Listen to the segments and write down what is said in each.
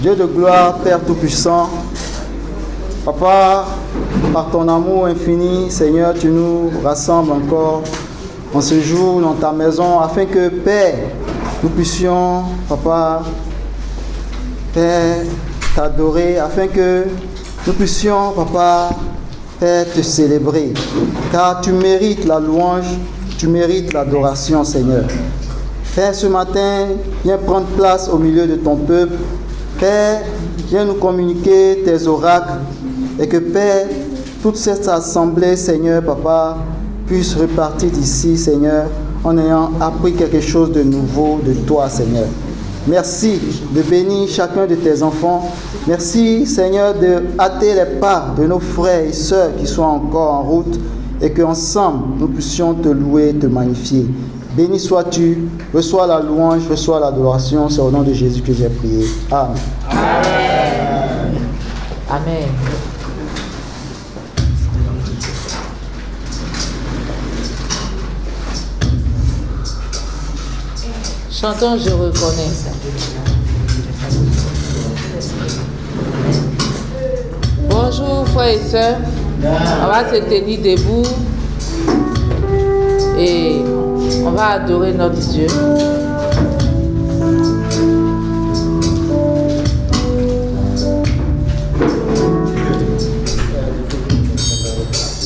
Dieu de gloire, Père Tout-Puissant, Papa, par ton amour infini, Seigneur, tu nous rassembles encore en ce jour dans ta maison, afin que, Père, nous puissions, Papa, Père, t'adorer, afin que nous puissions, Papa, Père, te célébrer, car tu mérites la louange, tu mérites l'adoration, Seigneur. Père, ce matin, viens prendre place au milieu de ton peuple. Père, viens nous communiquer tes oracles, et que, Père, toute cette assemblée, Seigneur, Papa, puisse repartir d'ici, Seigneur, en ayant appris quelque chose de nouveau de toi, Seigneur. Merci de bénir chacun de tes enfants. Merci, Seigneur, de hâter les pas de nos frères et sœurs qui sont encore en route, et qu'ensemble, nous puissions te louer, te magnifier. Béni sois-tu, reçois la louange, reçois l'adoration. C'est au nom de Jésus que j'ai prié. Amen. Amen. Amen. Chantons, je reconnais ça. Bonjour frères et sœurs. On va se tenir debout et on va adorer notre Dieu.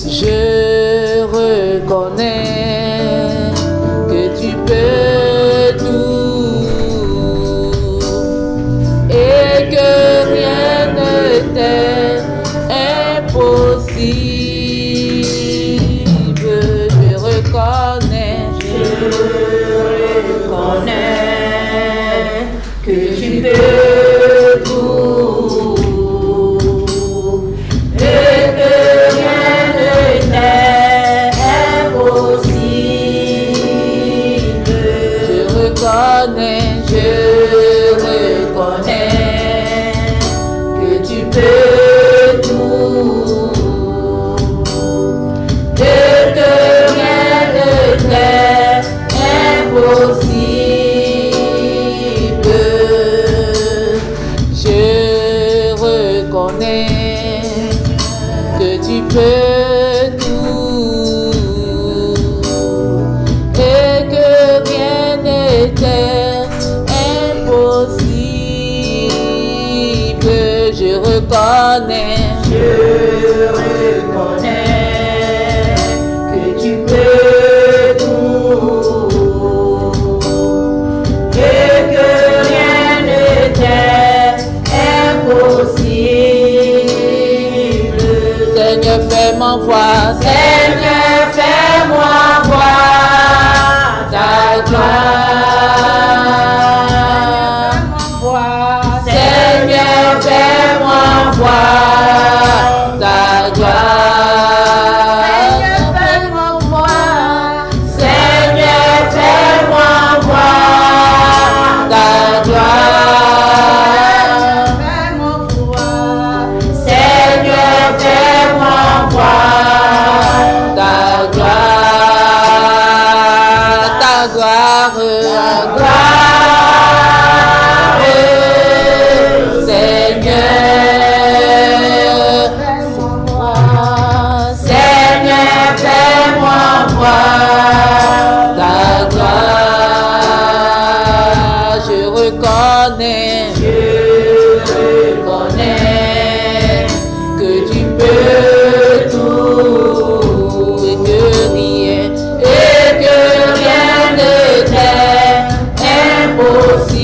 Je reconnais que tu peux tout et que rien ne t'est impossible. Je reconnais que tu peux tout et que rien ne t'est impossible. Je reconnais que tu peux tout et que rien ne t'est impossible. Je reconnais que tu peux tout et que rien n'était impossible. Je reconnais que tu peux tout et que rien ne t'est impossible. Seigneur, fais-moi voir, Seigneur, fais-moi voir ta gloire. Seigneur, fais-moi voir ta gloire. Seigneur, fais-moi voir. Seigneur, fais-moi voir ta gloire. Seigneur, fais-moi voir ta gloire. Ta gloire, Seigneur, fais-moi voir ta gloire. Je reconnais que tu peux tout et que rien ne t'est impossible.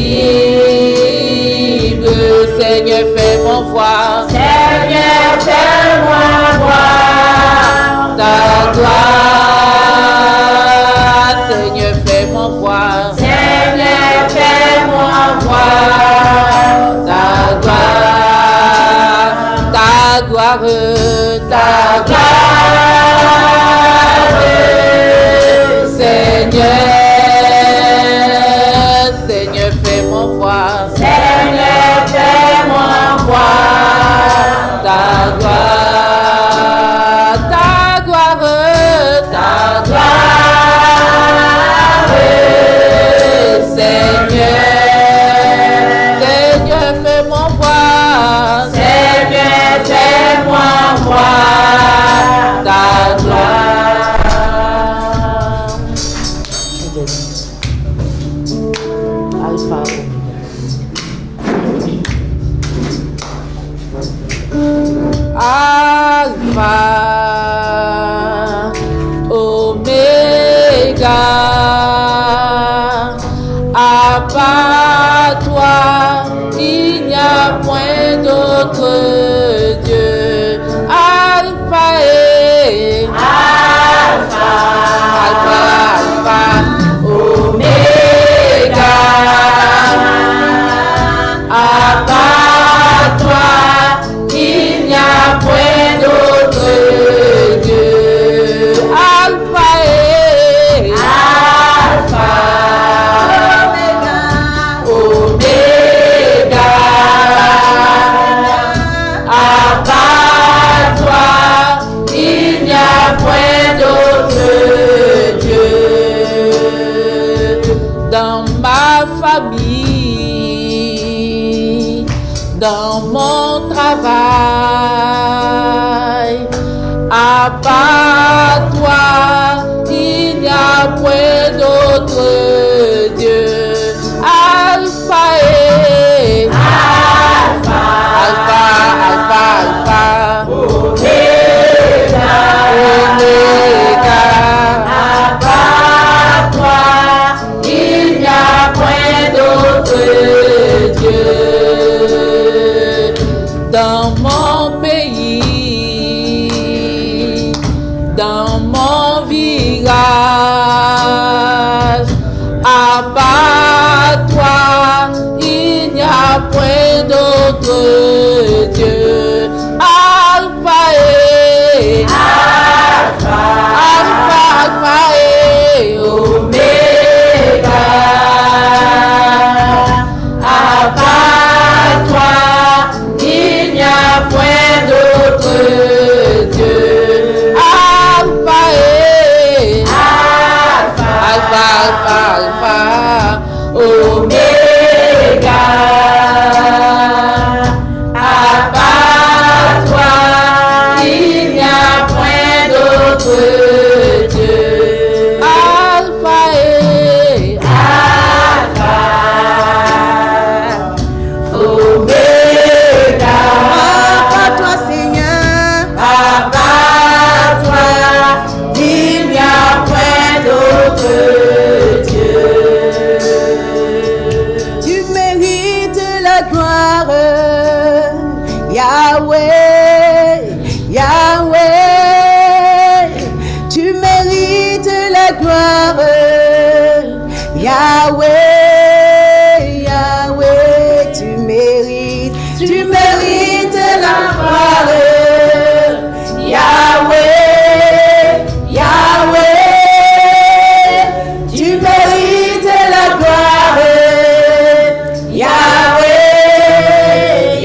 Seigneur, fais-moi voir. Seigneur, fais-moi voir ta gloire. Seigneur, fais-moi voir. Seigneur, fais-moi voir ta gloire. Ta gloire, ta gloire. Seigneur, Seigneur, fais-moi voir. Seigneur, fais-moi voir ta gloire. égard. À part toi, il n'y a point d'autre Dieu. Alpha et Alpha, Oméga. À part toi, il n'y a point d'autre Dieu. Alpha et Oméga. À part toi, il n'y a point d'autre Dieu. Dans ma famille, dans mon travail, à part toi, il n'y a point d'autre Dieu. Alpha et Alpha, Oméga. À part toi, il n'y a point d'autre Dieu. Dans mon pays, dans mon village, à part toi, il n'y a point d'autre Dieu. Alpha et Alpha et Oméga. À part toi, il n'y a point d'autre Dieu. Alpha et Alpha, Oméga. À part toi, il n'y a point d'autre Dieu. Alpha et Oméga. À part toi, Seigneur, À part toi, il n'y a point d'autre Dieu. tu mérites la gloire. Yahweh, Yahweh, tu mérites la gloire. Yahweh, Yahweh, tu mérites la gloire. Yahweh, Yahweh, tu mérites la gloire. Yahweh,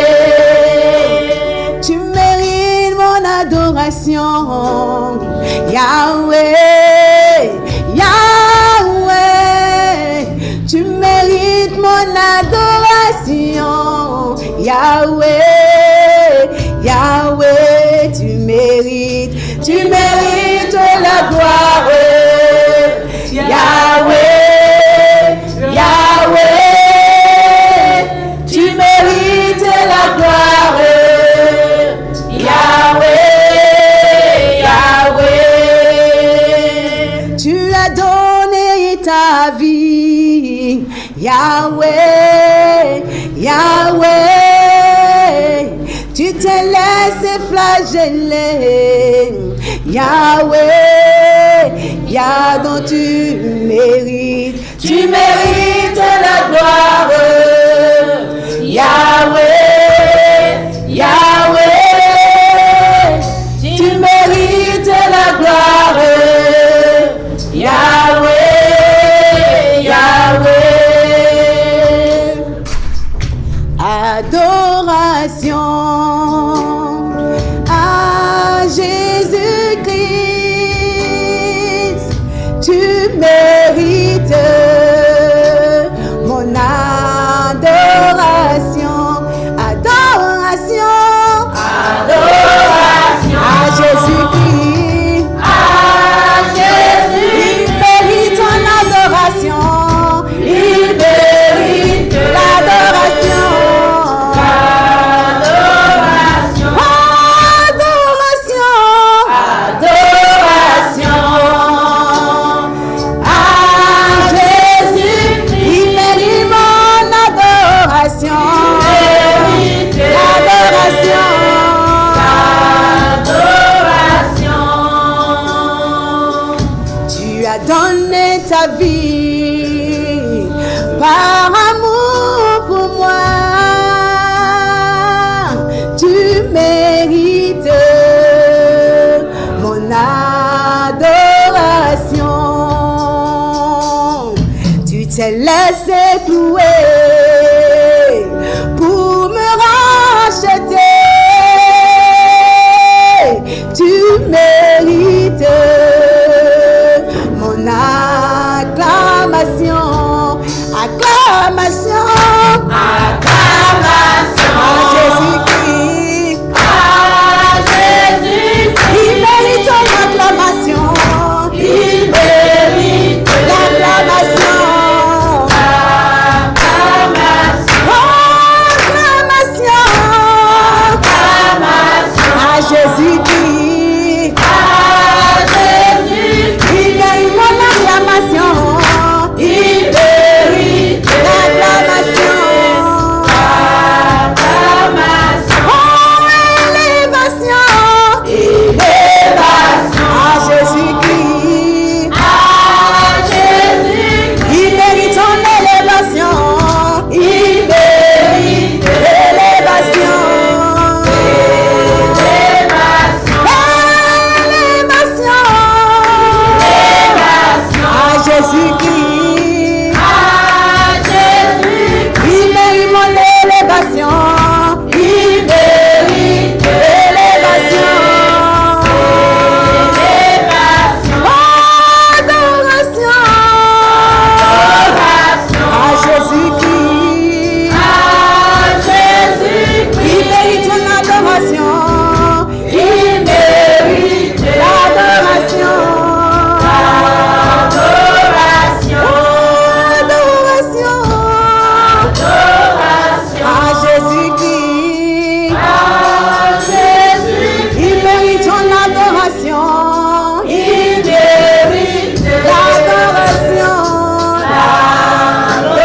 Yahweh, tu mérites mon adoration. Yahweh, Yahweh, tu mérites mon adoration. Yahweh, Yahweh, tu mérites la gloire. Yahweh, Yahweh, tu mérites la gloire. Yahweh, Yahweh, tu as donné ta vie. Yahweh, Yahweh, tu t'es laissé flageller. Yahweh, Yah dont tu mérites la gloire. Yahweh, Yahweh, tu mérites la gloire. Yahweh, Yahweh, adoration à Jésus-Christ, tu mérites as donné ta vie par amour pour moi. Tu mérites mon adoration. Tu t'es laissé clouer pour me racheter. Tu mérites mon acclamation. Acclamation, acclamation à Jésus-Christ. À Jésus-Christ. Il mérite ton acclamation. Il mérite l'acclamation. Acclamation. Acclamation à Jésus-Christ. À Jésus-Christ. Il mérite mon acclamation. Il mérite l'acclamation. Acclamation. Oh, élévation. Élévation à Jésus-Christ. À Jésus-Christ. Il mérite son élévation. Il mérite l'élévation. Élévation. Élévation à Jésus-Christ. À Jésus-Christ. Il mérite mon élévation. Il mérite l'élévation. Élévation. Adoration. Adoration à Jésus-Christ. À Jésus-Christ. Il mérite ton adoration. Il mérite l'adoration. Adoration. Adoration. Adoration à Jésus-Christ. À Jésus-Christ. Il mérite ton adoration. Il mérite l'adoration. L'adoration.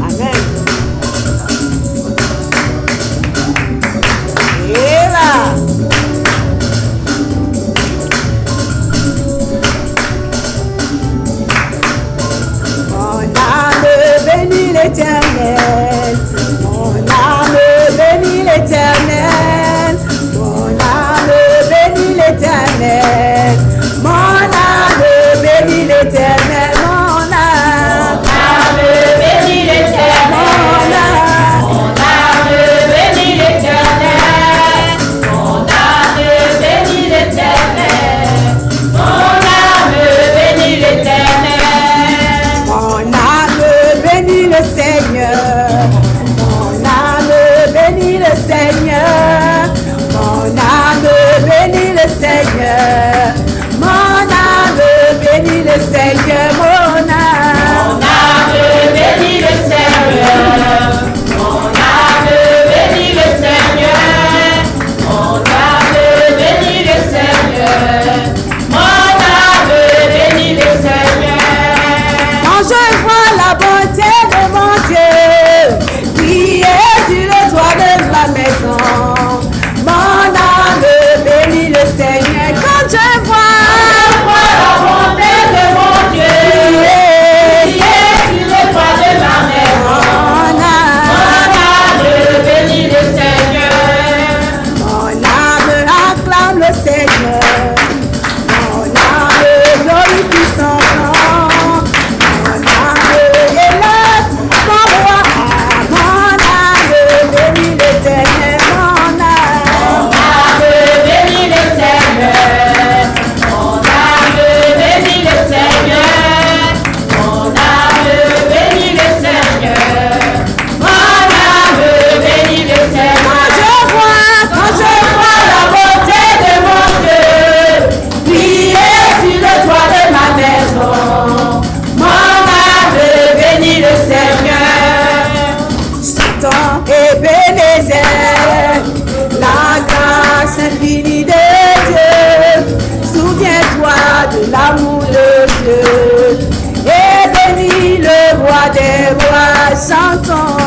Amen. Amen. Et là. Mon âme bénit l'Éternel. Mon âme bénit l'Éternel. Mon âme bénit l'Éternel. Mon âme bénit l'Éternel. Mon âme bénit l'Éternel. Mon âme bénit l'Éternel. Mon âme bénit l'Éternel. Mon âme bénit l'Éternel. Mon âme bénit le Seigneur. Mon âme bénit le Seigneur. Mon âme bénit le Seigneur. Mon âme bénit le Seigneur. Mon âme bénit le Seigneur. Mon âme bénit le Seigneur. Mon âme bénit le Seigneur. Mon âme bénit le Seigneur. Quand je vois la bonté de mon Dieu briller sur le toit de ma maison, mon âme bénit le Seigneur. Quand je vois la bonté de mon Dieu briller sur le toit de ma maison, mon âme bénit le Seigneur. Mon âme acclame le Seigneur. Mon âme glorifie son nom. Mon âme élève mon roi. Mon âme bénit l'Éternel. Mon âme bénit le Seigneur. Mon âme bénit le Seigneur. Mon âme bénit le Seigneur. Mon âme bénit le Seigneur. Quand je vois la beauté de mon Dieu briller sur le toit de ma maison, mon âme bénit le Seigneur. Satan et Bénézer, la grâce infinie de Dieu. Souviens-toi de l'amour de Dieu et bénis le roi des rois. Chantons.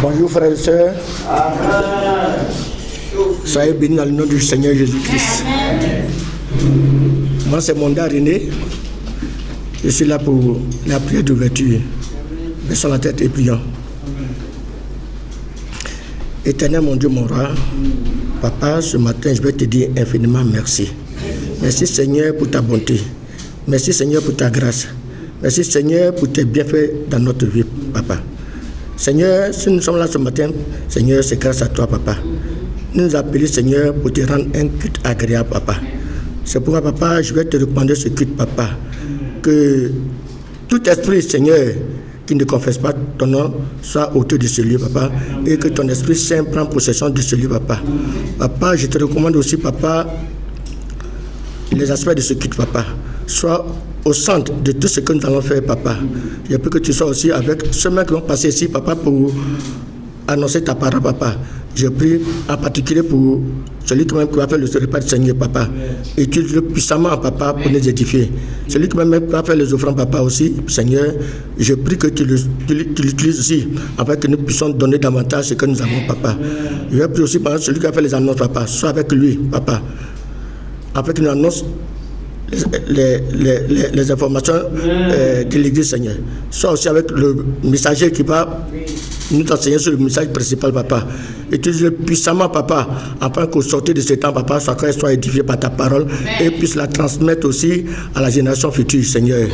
Bonjour frères et sœurs. Soyez bénis dans le nom du Seigneur Jésus-Christ. Moi c'est Monda René. Je suis là pour la prière d'ouverture. Baissons la tête et prions. Éternel mon Dieu, mon roi, Papa, ce matin je vais te dire infiniment merci. Merci Seigneur pour ta bonté. Merci Seigneur pour ta grâce. Merci Seigneur pour tes bienfaits dans notre vie, Papa. Seigneur, si nous sommes là ce matin, Seigneur, c'est grâce à toi, Papa. Nous nous appelons, Seigneur, pour te rendre un culte agréable, Papa. C'est pourquoi, Papa, je vais te recommander ce culte, Papa. Que tout esprit, Seigneur, qui ne confesse pas ton nom, soit autour de ce lieu, Papa. Et que ton Esprit Saint prenne possession de ce lieu, Papa. Papa, je te recommande aussi, Papa, les aspects de ce culte, Papa. Sois au centre de tout ce que nous allons faire, Papa. Je prie que tu sois aussi avec ceux-là qui vont passer ici, Papa, pour annoncer ta parole, Papa. Je prie en particulier pour celui qui va faire le repas du Seigneur, Papa. Utilise-le puissamment, Papa, pour nous édifier. Celui qui va faire les offrandes, Papa, aussi, Seigneur, je prie que tu l'utilises aussi, afin que nous puissions donner davantage ce que nous avons, Papa. Je prie aussi, par celui qui va faire les annonces, Papa. Sois avec lui, Papa, afin qu'il nous annonce les informations de l'Église, Seigneur. Sois aussi avec le messager qui va nous enseigner sur le message principal, papa. Utilise-le puissamment, papa, afin qu'au sortir de ce temps, papa, soit édifié par ta parole et puisse la transmettre aussi à la génération future, Seigneur.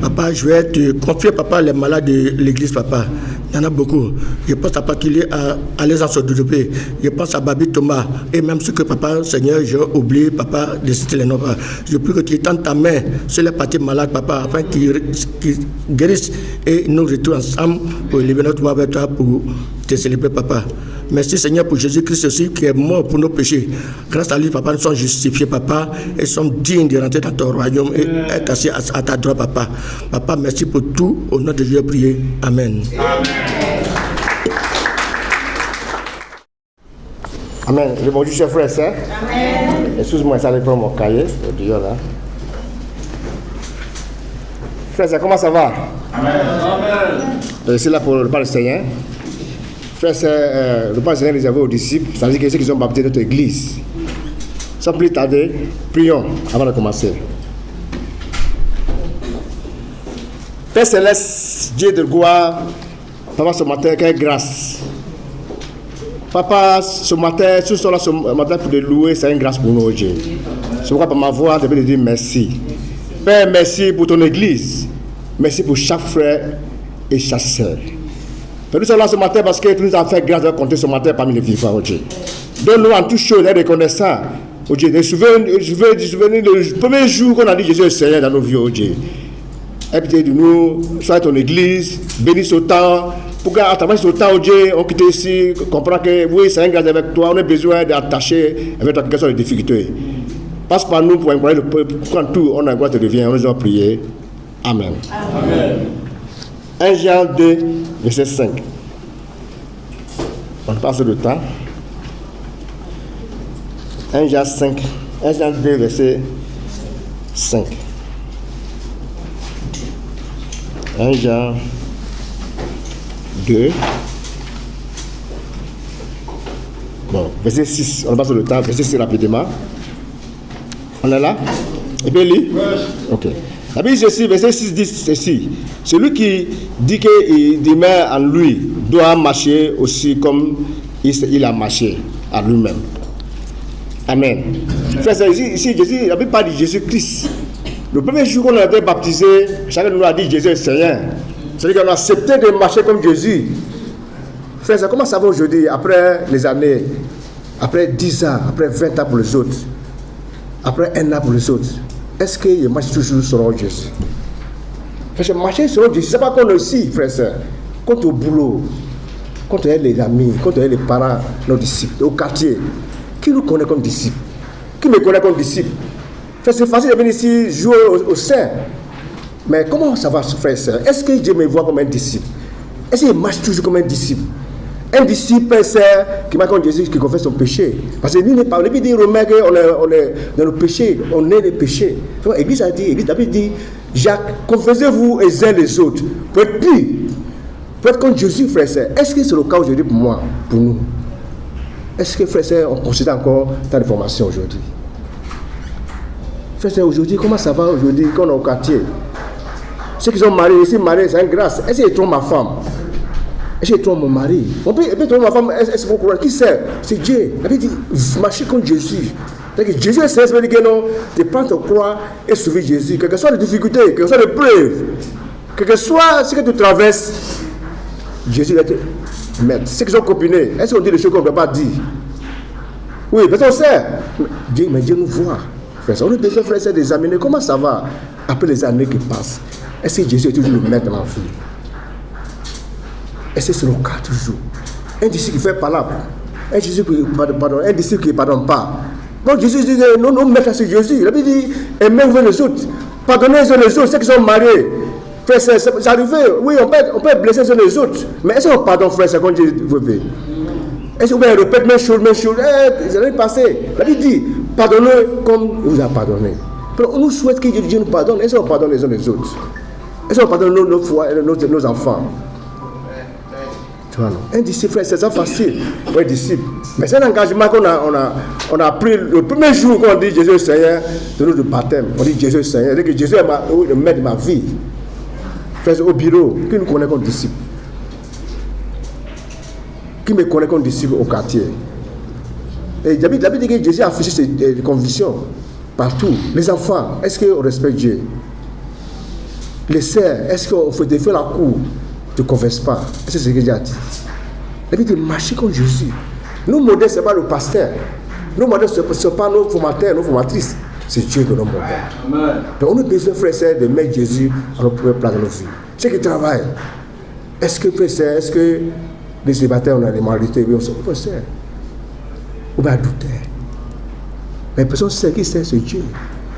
Papa, je vais te confier, papa, les malades de l'Église, papa. Il y en a beaucoup. Je pense à particulier à les enseigner. Je pense à Babi Thomas et même ce que, papa, Seigneur, j'ai oublié, papa, de citer les noms. Je prie que tu étendes ta main sur les parties malades, papa, afin qu'ils guérissent et nous retrouvent ensemble pour élever notre voix vers toi pour te célébrer, papa. Merci, Seigneur, pour Jésus-Christ aussi qui est mort pour nos péchés. Grâce à lui, papa, nous sommes justifiés, papa, et sommes dignes de rentrer dans ton royaume et être assis à ta droite, papa. Papa, merci pour tout. Au nom de Dieu, prier. Amen. Amen. Le bonjour, chers frères et sœurs. Amen. Excuse-moi, ça allait prendre mon cahier. Là. Frères et sœurs, comment ça va? Amen. Je suis là pour le repas du Seigneur. Frères et sœurs, le repas du Seigneur réservé aux disciples, c'est-à-dire que ceux qui ont baptisé notre église. Sans plus tarder, prions avant de commencer. Père Céleste, Dieu de gloire, papa, ce matin, quelle grâce. Papa, ce matin, si nous sommes là ce matin pour te louer, c'est une grâce pour nous, Dieu. C'est pourquoi par ma voix, je vais te dire merci. Père, merci pour ton église. Merci pour chaque frère et chaque sœur. Nous sommes là ce matin parce que tu nous as fait grâce de compter ce matin parmi les vivants, oh Dieu. Donne-nous en toute chose d'être reconnaissants, oh Dieu. De souvenir le premier jour qu'on a dit Jésus est Seigneur dans nos vies, oh Dieu. Et puis de nous, sois ton église, bénis ce temps. Pour qu'à travers ce temps, oh Dieu, on quitte ici, comprend que oui, c'est un grâce avec toi, on a besoin d'attacher avec toi quelque chose de difficulté. Passe par nous pour encourager le peuple, quand tout, on a gloire te revient, on nous a prié. Amen. Amen. 1 Jean 2, verset 5. On passe le temps. 1 Jean 2, verset 5. 1 Jean 2. Bon, verset 6. On passe le temps. Verset 6 rapidement. On est là? Et bien, lit? Ok. La Bible dit ceci, verset 6 dit ceci. Celui qui dit qu'il demeure en lui doit marcher aussi comme il a marché à lui-même. Amen. Frère, ici, Jésus, la Bible parle de Jésus-Christ. Le premier jour qu'on a été baptisé, chacun de nous a dit Jésus est Seigneur. C'est-à-dire qu'on a accepté de marcher comme Jésus. Frère, comment ça va aujourd'hui, après les années, après 10 ans, après 20 ans pour les autres, après 1 an pour les autres? Est-ce qu'il marche toujours selon Jésus? Parce que marcher selon Jésus, c'est pas qu'on est aussi, frère, quand au boulot, quand on est les amis, quand on est les parents, nos disciples, au quartier, qui nous connaît comme disciples? Qui me connaît comme disciple? C'est facile de venir ici jouer au sein. Mais comment ça va, frère, est-ce que Dieu me voit comme un disciple? Est-ce qu'il marche toujours comme un disciple? Un disciple, c'est qui marche comme Jésus, qui confesse son péché. Parce que lui n'est pas. On dit Romain qu'on est dans le péché, on est les péchés. L'Église a dit, David dit, Jacques, confessez-vous les uns les autres. Pour être pur, pour être comme Jésus, frère, est-ce que c'est le cas aujourd'hui pour moi, pour nous? Est-ce que, frère, on considère encore tant d'informations aujourd'hui? Frère, aujourd'hui, comment ça va aujourd'hui quand on est au quartier? Ceux qui sont mariés, ici mariés, c'est une grâce. Est-ce qu'ils trompent ma femme? Est-ce qu'ils trompent mon mari? On peut tromper ma femme, est-ce qu'on croit? Qui sait? C'est Dieu. La Bible dit, marchez comme Jésus. C'est-à-dire que Jésus est Seigneur, ça veut dire que non, tu prends ton croix et sauver Jésus. Quelles que soient les difficultés, quelles que soient les preuves, quel que soit ce que tu traverses, Jésus est maître. Ceux qui sont copinés, est-ce qu'on dit des choses qu'on ne peut pas dire? Oui, parce qu'on sait. Mais Dieu nous voit. Frère, on a besoin, frère, d'examiner comment ça va après les années qui passent. Est-ce que Jésus est toujours le maître dans la vie? Est-ce que c'est le cas toujours? Un disciple qui fait palabre, un disciple qui ne pardonne pas. Donc Jésus dit que non, maître c'est Jésus. Il a dit aimez-vous les autres, pardonnez les autres, ceux qui sont mariés. Frère, c'est arrivé, oui, on peut blesser les autres, mais est-ce qu'on pardonne, frère, c'est quand Dieu veut? Est-ce qu'on répète même chose, les années passées? La Bible dit pardonnez comme il vous a pardonné. On nous souhaite que Dieu nous pardonne. Est-ce qu'on pardonne les uns les autres? Est-ce qu'on pardonne nos enfants? Tu vois, non? Un disciple, frère, c'est ça facile. Oui, disciple. Mais c'est un engagement qu'on a pris le premier jour qu'on dit Jésus est Seigneur de notre baptême. On dit Jésus est Seigneur. C'est-à-dire que Jésus est le maître de ma vie. Frère, au bureau, qui nous connaît comme disciple? Qui me connaît comme disciple au quartier? Et d'habitude que Jésus a affiché ses convictions partout. Les enfants, est-ce qu'on respecte Dieu? Les sœurs, est-ce qu'on fait la cour? Tu ne confesses pas. Est-ce que c'est ce que Dieu a dit? D'habitude, marcher comme Jésus. Nos modèles, ce n'est pas le pasteur. Nos modèles, ce n'est pas nos formateurs, nos formatrices. C'est Dieu que nos modèles. Donc, on a besoin, frères et sœurs, de mettre Jésus à notre première place dans nos vies. C'est qui travaille. Est-ce que, frères et sœurs, est-ce que les célibataires, on a des moralités? Oui, on sait, frères et sœurs. Ou bien douter. Mais personne sait qui c'est Dieu.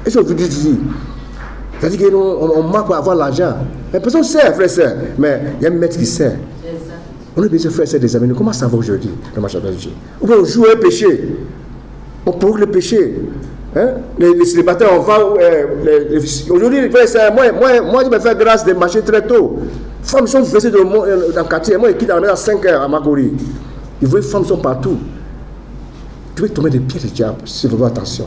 Est-ce qu'on veut dire vie? C'est-à-dire qu'on marque pour avoir l'argent. Mais personne sait, frère et sœur. Mais il y a un maître qui sait. On a besoin de frères et sœurs des amis. Comment ça va aujourd'hui dans ma avec Dieu? Ou bien on joue un péché. On provoque le péché. Hein? Les célibataires, on va. Aujourd'hui, frère et sœurs, moi, je me fais grâce de marcher très tôt. Les femmes sont versées dans le quartier. Moi, je quitte à la maison à 5 heures à Makori. Ils voient les femmes sont partout. Tu veux tomber des pieds du diable si vous faites attention.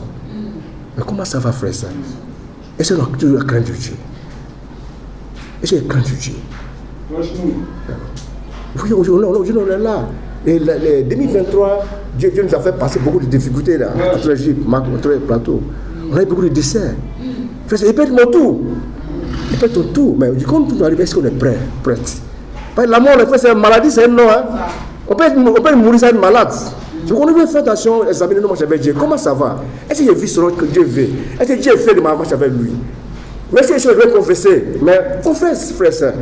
Mais comment ça va, frère et sœurs? Est-ce que tu as crainte de Dieu? Est-ce que tu as crainte de Dieu? Oui, aujourd'hui, on est là. Et 2023, Dieu nous a fait passer beaucoup de difficultés là, entre l'Égypte, entre les plateaux. On a eu beaucoup de décès. Frère, il pète mon tour. Il pète ton tour. Mais quand tout arrive, est-ce qu'on est prêt? Prête? La mort, c'est une maladie, c'est un nom. Hein? On peut mourir, c'est une malade. Donc on doit faire attention, examiner nos marches avec Dieu. Comment ça va? Est-ce que j'ai vu selon que Dieu veut? Est-ce que Dieu fait de ma marche avec lui? Mais est-ce que je dois confesser? Mais confesse, frère et sœur.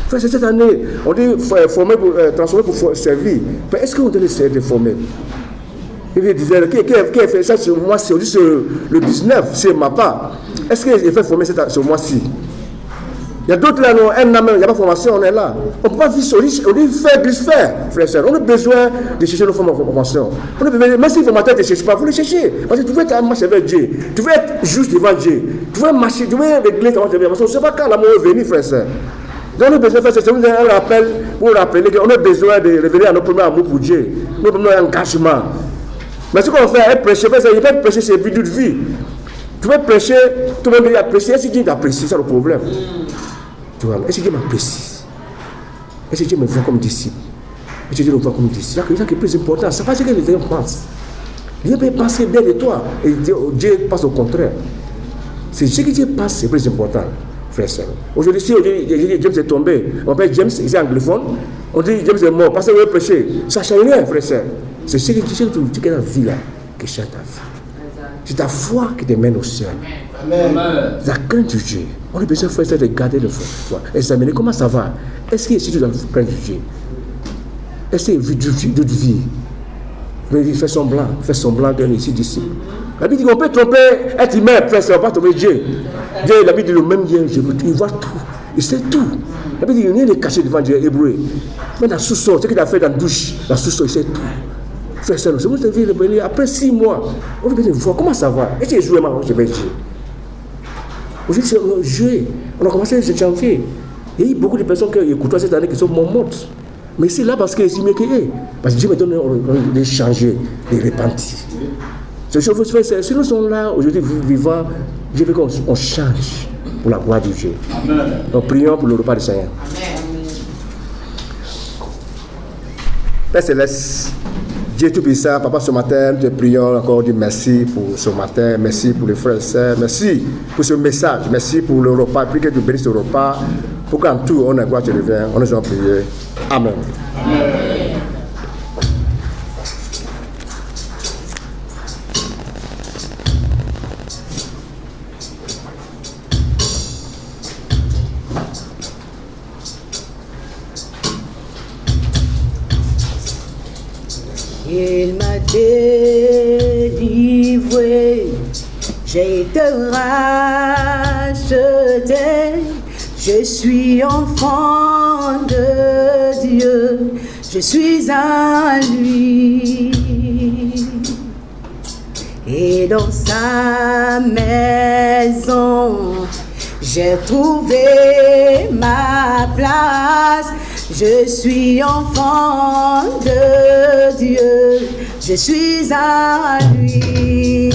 Frère, cette année, on dit former pour transformer pour servir. Mais est-ce qu'on doit essayer de former? Il disait, qui a fait ça ce mois-ci? On dit le 19, c'est ma part. Est-ce qu'il fait former ce mois-ci? Il y a d'autres là, il n'y a pas de formation, on est là. On ne peut pas vivre sur on dit faire, frère et sœur. On a besoin de chercher nos formes de formation. Même si le formateur ne te cherche pas, il faut le chercher. Parce que tu veux être marcher avec Dieu. Tu veux être juste devant Dieu. Tu veux marcher, tu veux régler ta marche avec Dieu. Parce qu'on ne sait pas quand l'amour est venu, frère et sœur. Donc on a besoin de faire ça. C'est un rappel pour rappeler qu'on a besoin de revenir à notre premier amour pour Dieu. Notre premier engagement. Mais ce qu'on fait, prêcher, il peut prêcher ses vies de vie. Tu veux prêcher, tout le monde doit apprécier. Est-ce que Dieu t'apprécie? C'est le problème. Est-ce que Dieu m'apprécie? Est-ce que Dieu me voit comme disciple? Est-ce que Dieu me voit comme disciple? C'est ça qui est plus important. Ce n'est pas ce que les gens pensent. Les gens peuvent penser bien de toi. Et Dieu pense au contraire. C'est ce que Dieu pense, c'est plus important, frère et sœur. Aujourd'hui, si James est tombé, on appelle James, il est anglophone, on dit James est mort parce qu'il veut prêcher. Ça ne change rien, frère et sœur. C'est ce que tu dis dans la vie là, qui change ta vie. C'est ta foi qui te mène au ciel. La crainte de Dieu. On a besoin de garder le foi. Examiner comment ça va. Est-ce que si tu as la crainte de Dieu? Est-ce qu'il y a d'autres vies? Fais semblant d'un ici disciple. La Bible dit qu'on peut tromper être humain, frère, ça ne va pas tromper Dieu. Dieu, la Bible dit le même Dieu, il voit tout. Il sait tout. La Bible dit qu'il n'y a rien de caché devant Dieu, hébreu. Mais dans le sous-sol, ce qu'il a fait dans la douche, dans le sous-sol, il sait tout. Frère, c'est vous devez le bénir. Après 6 mois, on veut voir comment ça va. Est-ce que j'ai joué maintenant? Je vais jouer. Aujourd'hui, c'est jouer. On a commencé en janvier. Il y a eu beaucoup de personnes qui écoutent cette année qui sont montes. Mais c'est là parce que c'est mieux que eux. Parce que Dieu me donne de changer, de repentir. Ces choses, si nous sommes là aujourd'hui vivants, Dieu veut qu'on change pour la gloire de Dieu. Donc prions pour le repas du Seigneur. Père Céleste, Dieu Tout-Puissant, Papa, ce matin, nous te prions encore, dire merci pour ce matin, merci pour les frères et sœurs, merci pour ce message, merci pour le repas, prie que tu bénisses ce repas, pour qu'en tout, on a gloire te revient, on nous a prié. Amen. Il m'a délivré, j'ai été racheté, je suis enfant de Dieu, je suis à lui. Et dans sa maison, j'ai trouvé ma place. Je suis enfant de Dieu, je suis à lui.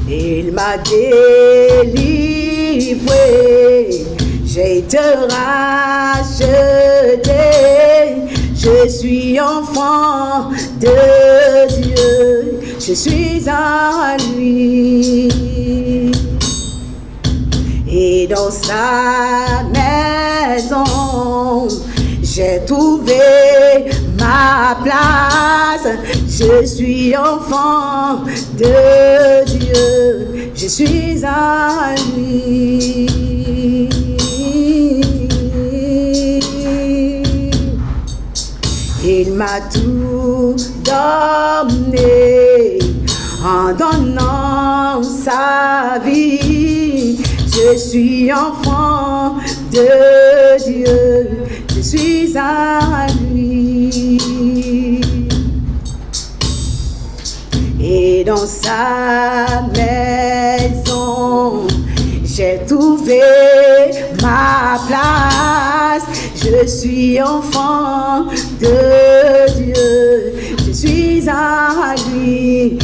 Il m'a délivré, j'ai été racheté. Je suis enfant de Dieu, je suis à lui. Et dans sa maison, j'ai trouvé ma place. Je suis enfant de Dieu, je suis à lui. Il m'a tout donné en donnant sa vie. Je suis enfant de Dieu, je suis à lui. Et dans sa maison, j'ai trouvé ma place. Je suis enfant de Dieu, je suis à lui.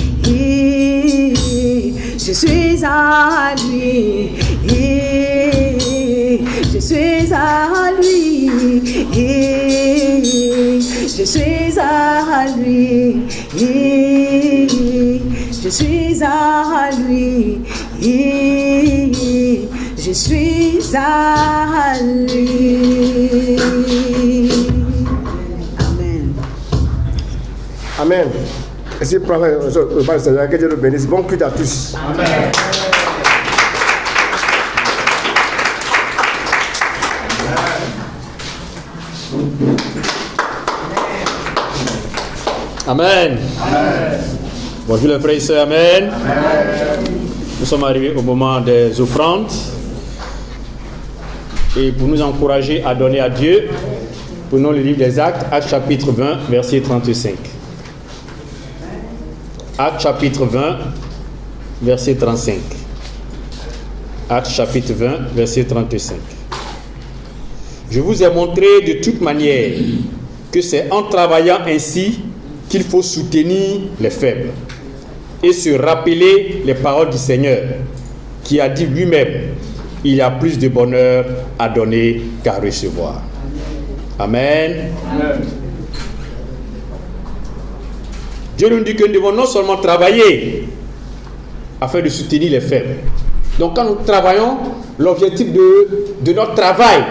Je suis à lui. Je suis à lui. Je suis à lui. Je suis à lui. Je suis à lui. Amen. Amen. Merci pour le Père Seigneur, que Dieu nous bénisse. Bon culte à tous. Amen. Amen. Amen. Bonjour les frères et sœurs, amen. Amen. Nous sommes arrivés au moment des offrandes. Et pour nous encourager à donner à Dieu, prenons le livre des Actes, Actes chapitre 20, verset 35. Actes chapitre 20, verset 35. Actes chapitre 20, verset 35. Je vous ai montré de toute manière que c'est en travaillant ainsi qu'il faut soutenir les faibles et se rappeler les paroles du Seigneur qui a dit lui-même: il y a plus de bonheur à donner qu'à recevoir. Amen. Amen. Dieu nous dit que nous devons non seulement travailler afin de soutenir les faibles. Donc quand nous travaillons, l'objectif de notre travail,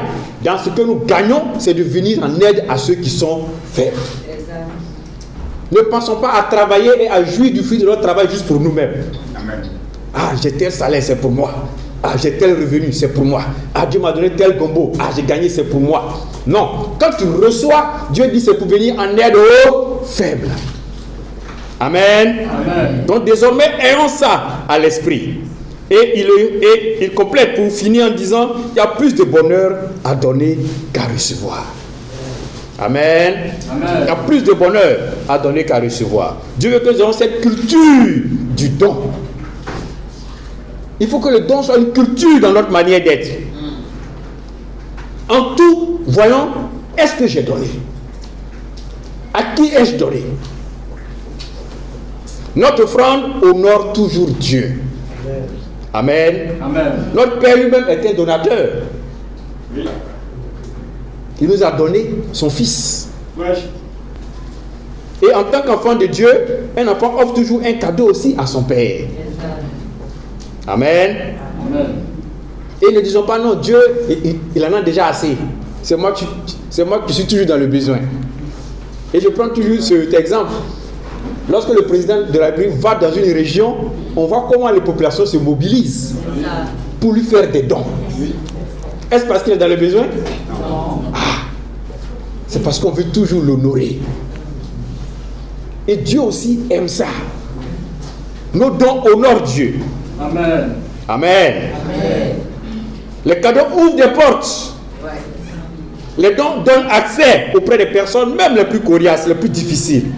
dans ce que nous gagnons, c'est de venir en aide à ceux qui sont faibles. Ne pensons pas à travailler et à jouir du fruit de notre travail juste pour nous-mêmes. Amen. Ah, j'ai tel salaire, c'est pour moi. Ah, j'ai tel revenu, c'est pour moi. Ah, Dieu m'a donné tel gombo. Ah, j'ai gagné, c'est pour moi. Non, quand tu reçois, Dieu dit c'est pour venir en aide aux faibles. Amen. Amen. Donc désormais, ayons ça à l'esprit. Et il complète pour finir en disant: il y a plus de bonheur à donner qu'à recevoir. Amen. Amen. Il y a plus de bonheur à donner qu'à recevoir. Dieu veut que nous ayons cette culture du don. Il faut que le don soit une culture dans notre manière d'être. En tout, voyons, est-ce que j'ai donné? À qui ai-je donné? Notre offrande honore toujours Dieu. Amen. Amen. Notre Père lui-même est un donateur. Oui. Il nous a donné son Fils. Oui. Et en tant qu'enfant de Dieu, un enfant offre toujours un cadeau aussi à son Père. Amen. Amen. Et ne disons pas non, Dieu, il en a déjà assez. C'est moi qui suis toujours dans le besoin. Et je prends toujours cet exemple. Lorsque le président de la République va dans une région, on voit comment les populations se mobilisent pour lui faire des dons. Est-ce parce qu'il est dans le besoin? Non. Ah, c'est parce qu'on veut toujours l'honorer. Et Dieu aussi aime ça. Nos dons honorent Dieu. Amen. Amen. Amen. Les cadeaux ouvrent des portes. Ouais. Les dons donnent accès auprès des personnes, même les plus coriaces, les plus difficiles.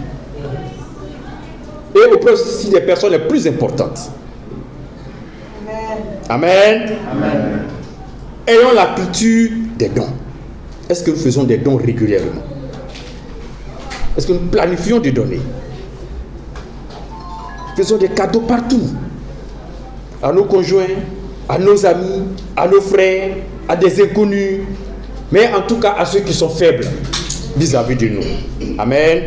Et auprès aussi des personnes les plus importantes. Amen. Amen. Amen. ayons la culture des dons. Est-ce que nous faisons des dons régulièrement? Est-ce que nous planifions de donner? Faisons des cadeaux partout. À nos conjoints, à nos amis, à nos frères, à des inconnus, mais en tout cas à ceux qui sont faibles vis-à-vis de nous. Amen.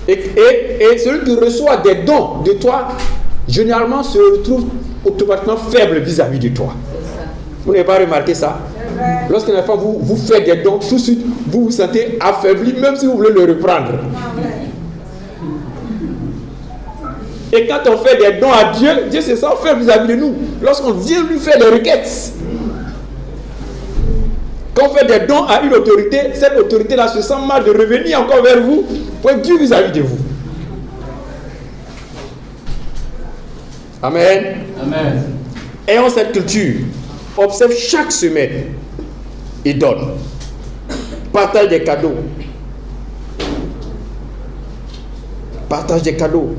Et celui qui reçoit des dons de toi, généralement se retrouve automatiquement faible vis-à-vis de toi. Vous n'avez pas remarqué ça? Lorsqu'un enfant vous fait des dons, tout de suite, vous vous sentez affaibli, même si vous voulez le reprendre. Et quand on fait des dons à Dieu, Dieu se sent faible vis-à-vis de nous. Lorsqu'on vient lui faire des requêtes, quand on fait des dons à une autorité, cette autorité-là se sent mal de revenir encore vers vous pour être Dieu vis-à-vis de vous. Amen. Amen. Ayons cette culture. Observe chaque semaine et donne. Partage des cadeaux. Partage des cadeaux.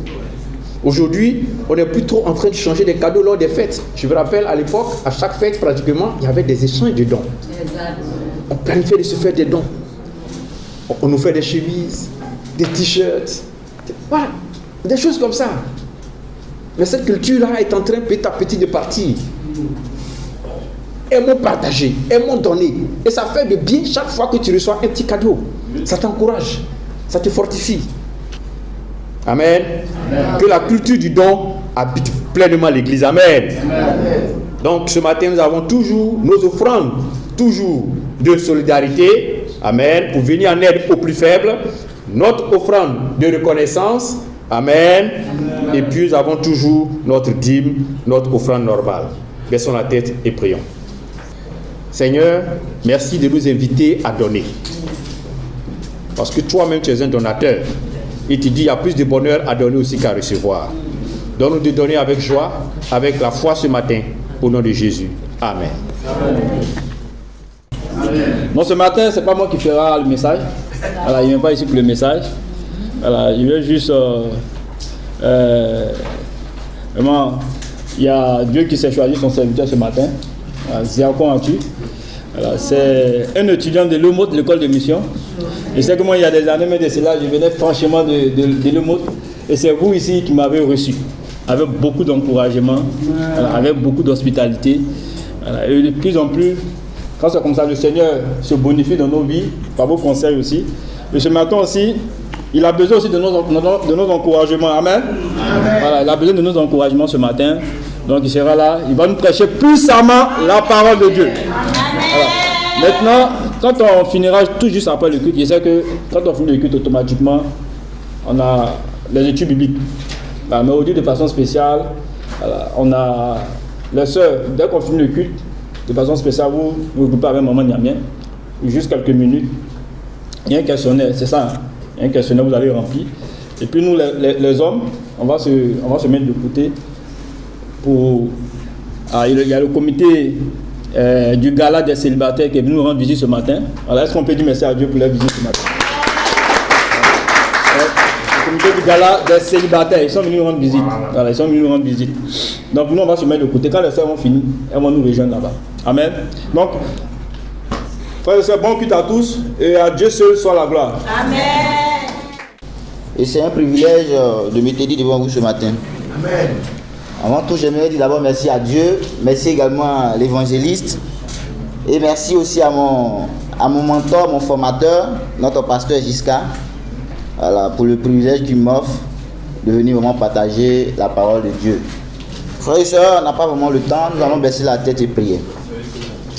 Aujourd'hui, on n'est plus trop en train de changer des cadeaux lors des fêtes. Je me rappelle à l'époque, à chaque fête pratiquement, il y avait des échanges de dons. On planifiait de se faire des dons. On nous fait des chemises, des t-shirts, voilà, des choses comme ça. Mais cette culture-là est en train petit à petit de partir. Aimons partager, aimons donner. Et ça fait de bien chaque fois que tu reçois un petit cadeau. Ça t'encourage, ça te fortifie. Amen. Amen. Que la culture du don habite pleinement l'Église. Amen. Amen. Donc ce matin, nous avons toujours nos offrandes, toujours de solidarité. Amen. Pour venir en aide aux plus faibles. Notre offrande de reconnaissance. Amen. Amen. Et puis nous avons toujours notre dîme, notre offrande normale. Baissons la tête et prions. Seigneur, merci de nous inviter à donner. Parce que toi-même, tu es un donateur. Et tu dis, il y a plus de bonheur à donner aussi qu'à recevoir. Donne-nous de donner avec joie, avec la foi ce matin, au nom de Jésus. Amen. Bon, ce matin, ce n'est pas moi qui fera le message. Voilà, il ne vient pas ici pour le message. Voilà, il veut juste... vraiment, il y a Dieu qui s'est choisi son serviteur ce matin. Ziakon Antu. Voilà, c'est un étudiant de l'EMOT, l'école de mission. Je sais que moi, il y a des années, mais de cela, je venais franchement de l'EMOT. Et c'est vous ici qui m'avez reçu, avec beaucoup d'encouragement, voilà, avec beaucoup d'hospitalité. Voilà, et de plus en plus, quand c'est comme ça, le Seigneur se bonifie dans nos vies, par vos conseils aussi. Et ce matin aussi, il a besoin aussi de nos encouragements. Amen. Amen. Voilà, il a besoin de nos encouragements ce matin. Donc il sera là, il va nous prêcher puissamment la parole de Dieu. Voilà. Maintenant, quand on finira tout juste après le culte, je sais que quand on finit le culte, automatiquement, on a les études bibliques. Voilà, mais aujourd'hui, de façon spéciale, voilà, on a les sœurs, dès qu'on finit le culte, de façon spéciale, vous vous regroupez avec Maman Niamien, juste quelques minutes. Il y a un questionnaire, c'est ça, hein? Il y a un questionnaire, vous allez remplir. Et puis nous, les hommes, on va se mettre de côté. Il y a le comité du gala des célibataires qui est venu nous rendre visite ce matin. Alors, est-ce qu'on peut dire merci à Dieu pour leur visite ce matin? Le comité du gala des célibataires, ils sont venus nous rendre visite. Voilà, ils sont venus nous rendre visite. Donc, nous, on va se mettre de côté. Quand les sœurs vont finir, elles vont nous rejoindre là-bas. Amen. Donc, frères et sœurs, bon culte à tous et à Dieu seul soit la gloire. Amen. Et c'est un privilège de me tenir devant vous ce matin. Amen. Avant tout, j'aimerais dire d'abord merci à Dieu, merci également à l'évangéliste et merci aussi à mon mentor, mon formateur, notre pasteur Giscard, voilà, pour le privilège qu'il m'offre de venir vraiment partager la parole de Dieu. Frères et sœurs, on n'a pas vraiment le temps, nous allons baisser la tête et prier.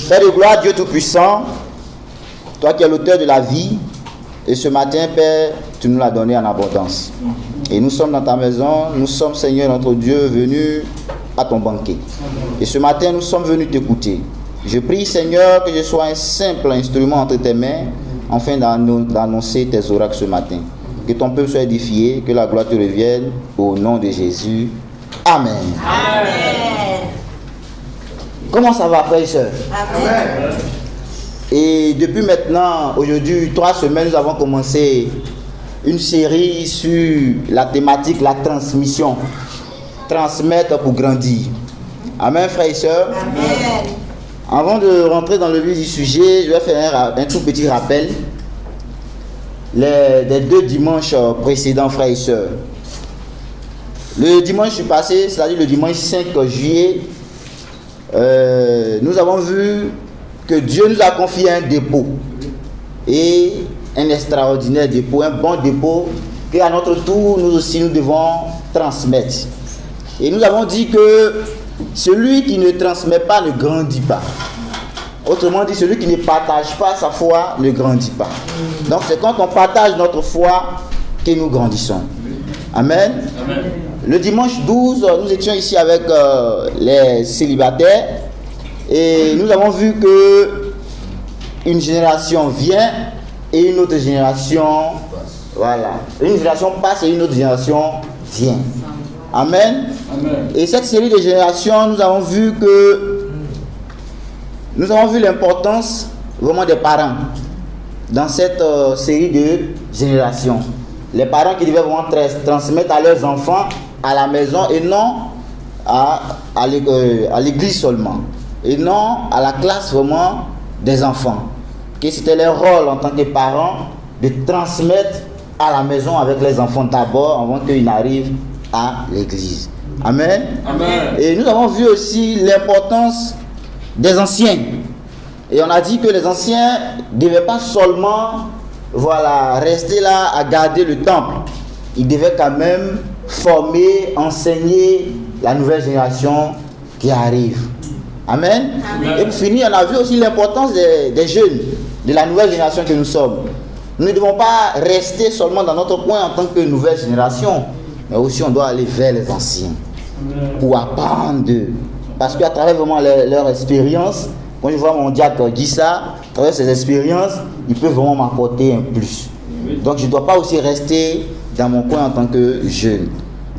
Père de gloire, Dieu Tout-Puissant, toi qui es l'auteur de la vie, et ce matin, Père, tu nous l'as donné en abondance. Et nous sommes dans ta maison, nous sommes, Seigneur notre Dieu, venus à ton banquet. Et ce matin, nous sommes venus t'écouter. Je prie, Seigneur, que je sois un simple instrument entre tes mains, afin d'annoncer tes oracles ce matin. Que ton peuple soit édifié, que la gloire te revienne, au nom de Jésus. Amen. Amen. Comment ça va, frères et sœurs? Amen. Et depuis maintenant, aujourd'hui, 3 semaines, nous avons commencé une série sur la thématique, la transmission. Transmettre pour grandir. Amen, frères et sœurs. Amen. Avant de rentrer dans le vif du sujet, je vais faire un tout petit rappel des 2 dimanches précédents, frères et sœurs. Le dimanche passé, c'est-à-dire le dimanche 5 juillet, nous avons vu que Dieu nous a confié un dépôt. Et un extraordinaire dépôt, un bon dépôt que à notre tour, nous aussi, nous devons transmettre. Et nous avons dit que celui qui ne transmet pas ne grandit pas. Autrement dit, celui qui ne partage pas sa foi ne grandit pas. Donc c'est quand on partage notre foi que nous grandissons. Amen. Amen. Le dimanche 12, nous étions ici avec les célibataires et nous avons vu que une génération vient et une autre génération, voilà, une génération passe et une autre génération vient. Amen. Amen. Et cette série de générations, nous avons vu l'importance vraiment des parents dans cette série de générations. Les parents qui devaient vraiment transmettre à leurs enfants à la maison et non à l'église seulement. Et non à la classe vraiment des enfants. Que c'était leur rôle en tant que parents de transmettre à la maison avec les enfants d'abord avant qu'ils n'arrivent à l'église. Amen. Amen. Et nous avons vu aussi l'importance des anciens. Et on a dit que les anciens ne devaient pas seulement rester là à garder le temple. Ils devaient quand même former, enseigner la nouvelle génération qui arrive. Amen. Amen. Et pour finir, on a vu aussi l'importance des jeunes, de la nouvelle génération que nous sommes. Nous ne devons pas rester seulement dans notre coin en tant que nouvelle génération, mais aussi on doit aller vers les anciens pour apprendre d'eux. Parce qu'à travers vraiment leur expérience, quand je vois mon diacre dire ça, à travers ses expériences, il peut vraiment m'apporter un plus. Donc je ne dois pas aussi rester dans mon coin en tant que jeune.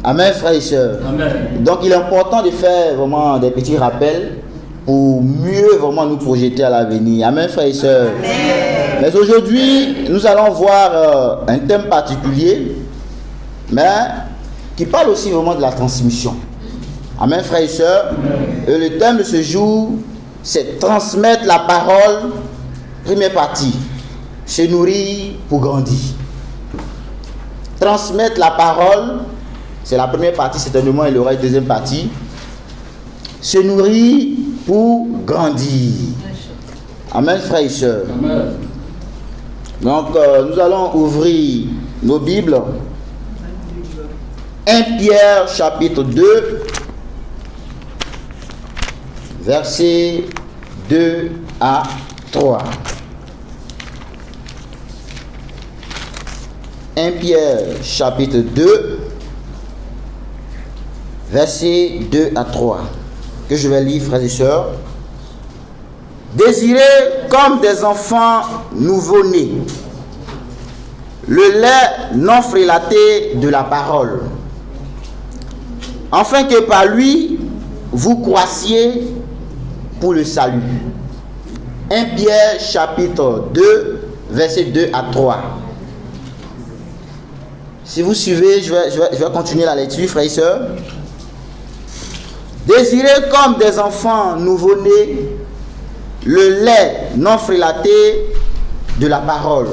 Amen, frères et sœurs. Amen. Donc il est important de faire vraiment des petits rappels pour mieux vraiment nous projeter à l'avenir. Amen, frères et sœurs. Amen. Mais aujourd'hui, nous allons voir un thème particulier, mais qui parle aussi vraiment de la transmission. Amen, frères et sœurs. Et le thème de ce jour, c'est transmettre la parole. Première partie, se nourrir pour grandir. Transmettre la parole, c'est la première partie, certainement, il y aura une deuxième partie. Se nourrir pour grandir. Amen, frères et sœurs. Amen. Donc, nous allons ouvrir nos Bibles. 1 Pierre, chapitre 2, versets 2 à 3. 1 Pierre, chapitre 2, versets 2 à 3. Que je vais lire, frères et sœurs. Désirez comme des enfants nouveau-nés le lait non frélaté de la parole, afin que par lui vous croissiez pour le salut. 1 Pierre chapitre 2, versets 2 à 3. Si vous suivez, je vais continuer la lecture, frères et sœurs. Désirez comme des enfants nouveau-nés le lait non frélaté de la parole,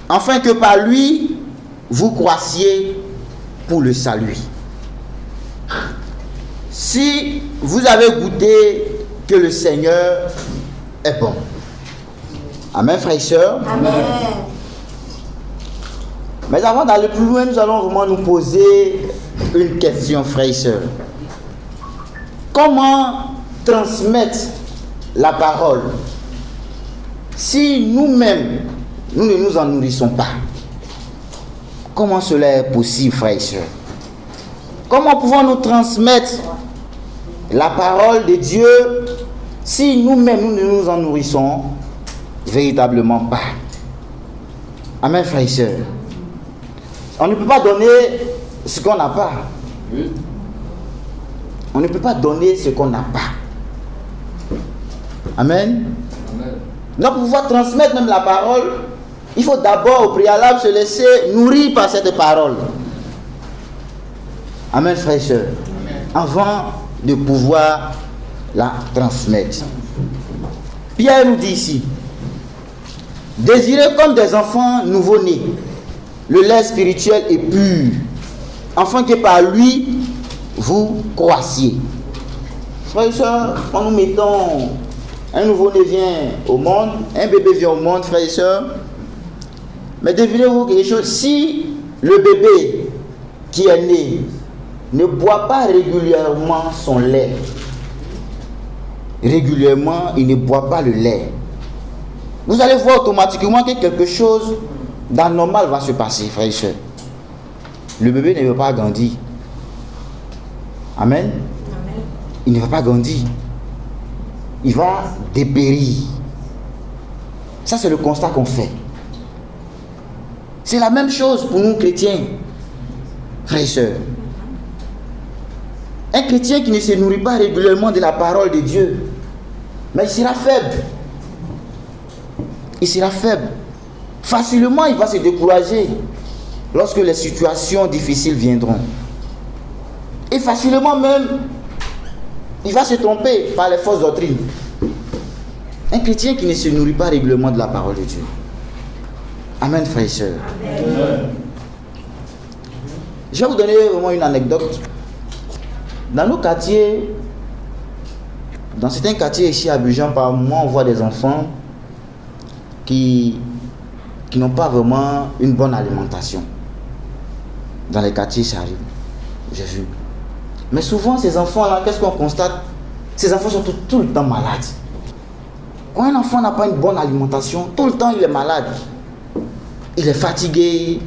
afin que par lui vous croissiez pour le salut. Si vous avez goûté que le Seigneur est bon. Amen, frères et sœurs. Amen. Mais avant d'aller plus loin, nous allons vraiment nous poser une question, frères et sœurs. Comment transmettre la parole si nous-mêmes, nous ne nous en nourrissons pas? Comment cela est possible, frères et sœurs? Comment pouvons-nous transmettre la parole de Dieu si nous-mêmes, nous ne nous en nourrissons véritablement pas? Amen, frères et sœurs. On ne peut pas donner ce qu'on n'a pas. On ne peut pas donner ce qu'on n'a pas. Amen. Amen. Donc pour pouvoir transmettre même la parole, il faut d'abord au préalable se laisser nourrir par cette parole. Amen, frères et sœurs. Avant de pouvoir la transmettre. Pierre nous dit ici, désirez comme des enfants nouveau-nés le lait spirituel est pur, afin que par lui vous croissiez. Frères et sœurs, quand nous mettons un nouveau-né vient au monde, un bébé vient au monde, frères et sœurs, mais devinez-vous quelque chose, si le bébé qui est né ne boit pas régulièrement son lait, régulièrement il ne boit pas le lait, vous allez voir automatiquement que quelque chose d'anormal va se passer, frères et sœurs. Le bébé ne veut pas grandir. Amen. Il ne va pas grandir. Il va dépérir. Ça, c'est le constat qu'on fait. C'est la même chose pour nous chrétiens, frères et sœurs. Un chrétien qui ne se nourrit pas régulièrement de la parole de Dieu, mais il sera faible. Il sera faible. Facilement, il va se décourager lorsque les situations difficiles viendront. Et facilement même, il va se tromper par les fausses doctrines. Un chrétien qui ne se nourrit pas régulièrement de la parole de Dieu. Amen, frères et sœurs. Amen. Je vais vous donner vraiment une anecdote. Dans nos quartiers, dans certains quartiers ici à Abidjan, par moment, on voit des enfants qui n'ont pas vraiment une bonne alimentation. Dans les quartiers, ça arrive. J'ai vu. Mais souvent, ces enfants-là, qu'est-ce qu'on constate? Ces enfants sont tout le temps malades. Quand un enfant n'a pas une bonne alimentation, tout le temps il est malade. Il est fatigué.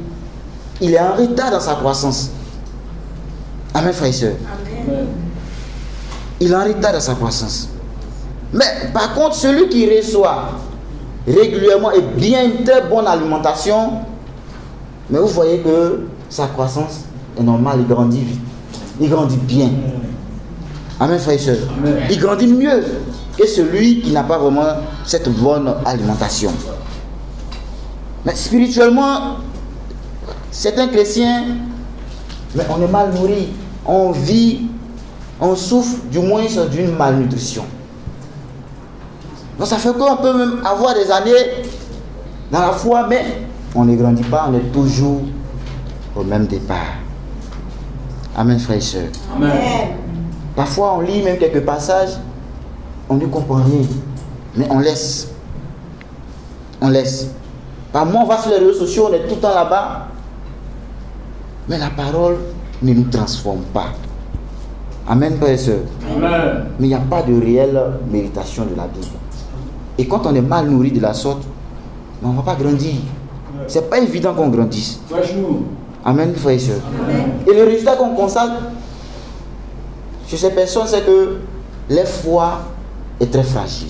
Il est en retard dans sa croissance. Amen, frères et sœurs. Amen. Il est en retard dans sa croissance. Mais par contre, celui qui reçoit régulièrement et bien une très bonne alimentation, mais vous voyez que sa croissance est normale, il grandit vite. Il grandit bien. Amen, frères et sœurs. Il grandit mieux que celui qui n'a pas vraiment cette bonne alimentation. Mais spirituellement, c'est un chrétien, mais on est mal nourri. On vit, on souffre du moins d'une malnutrition. Donc ça fait qu'on peut même avoir des années dans la foi, mais on ne grandit pas, on est toujours au même départ. Amen, frères et sœurs. Amen. Parfois, on lit même quelques passages, on ne comprend rien, mais on laisse. On laisse. Par moment, on va sur les réseaux sociaux, on est tout le temps là-bas, mais la parole ne nous transforme pas. Amen, frères et sœurs. Amen. Mais il n'y a pas de réelle méditation de la Bible. Et quand on est mal nourri de la sorte, on ne va pas grandir. Ce n'est pas évident qu'on grandisse. Amen, frères et sœurs. Amen. Et le résultat qu'on constate chez ces personnes, c'est que leur foi est très fragile.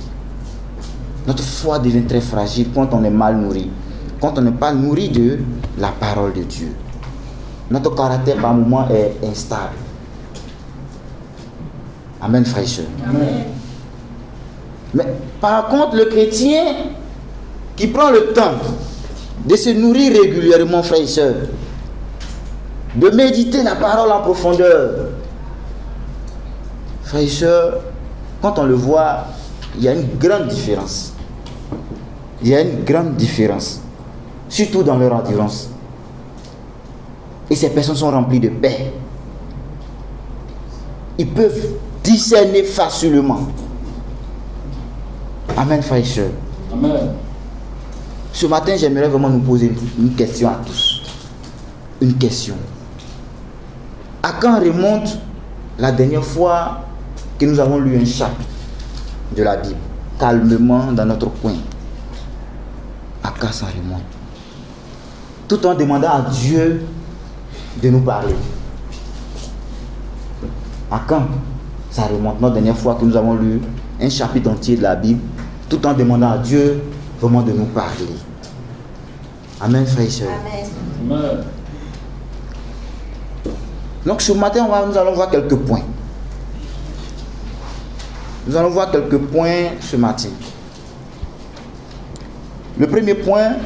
Notre foi devient très fragile quand on est mal nourri. Quand on n'est pas nourri de la parole de Dieu. Notre caractère par moment est instable. Amen, frères et sœurs. Amen. Mais par contre, le chrétien qui prend le temps de se nourrir régulièrement, frères et sœurs, de méditer la parole en profondeur, frères et sœurs, quand on le voit, il y a une grande différence. Il y a une grande différence, surtout dans leur endurance. Et ces personnes sont remplies de paix. Ils peuvent discerner facilement. Amen, frères et sœurs. Amen. Ce matin, j'aimerais vraiment nous poser une question à tous. Une question. À quand remonte la dernière fois que nous avons lu un chapitre de la Bible, calmement dans notre coin? À quand ça remonte? Tout en demandant à Dieu de nous parler. À quand ça remonte? Notre dernière fois que nous avons lu un chapitre entier de la Bible, tout en demandant à Dieu vraiment de nous parler. Amen, frères et sœurs. Amen. Donc ce matin, nous allons voir quelques points. Nous allons voir quelques points ce matin. Le premier point,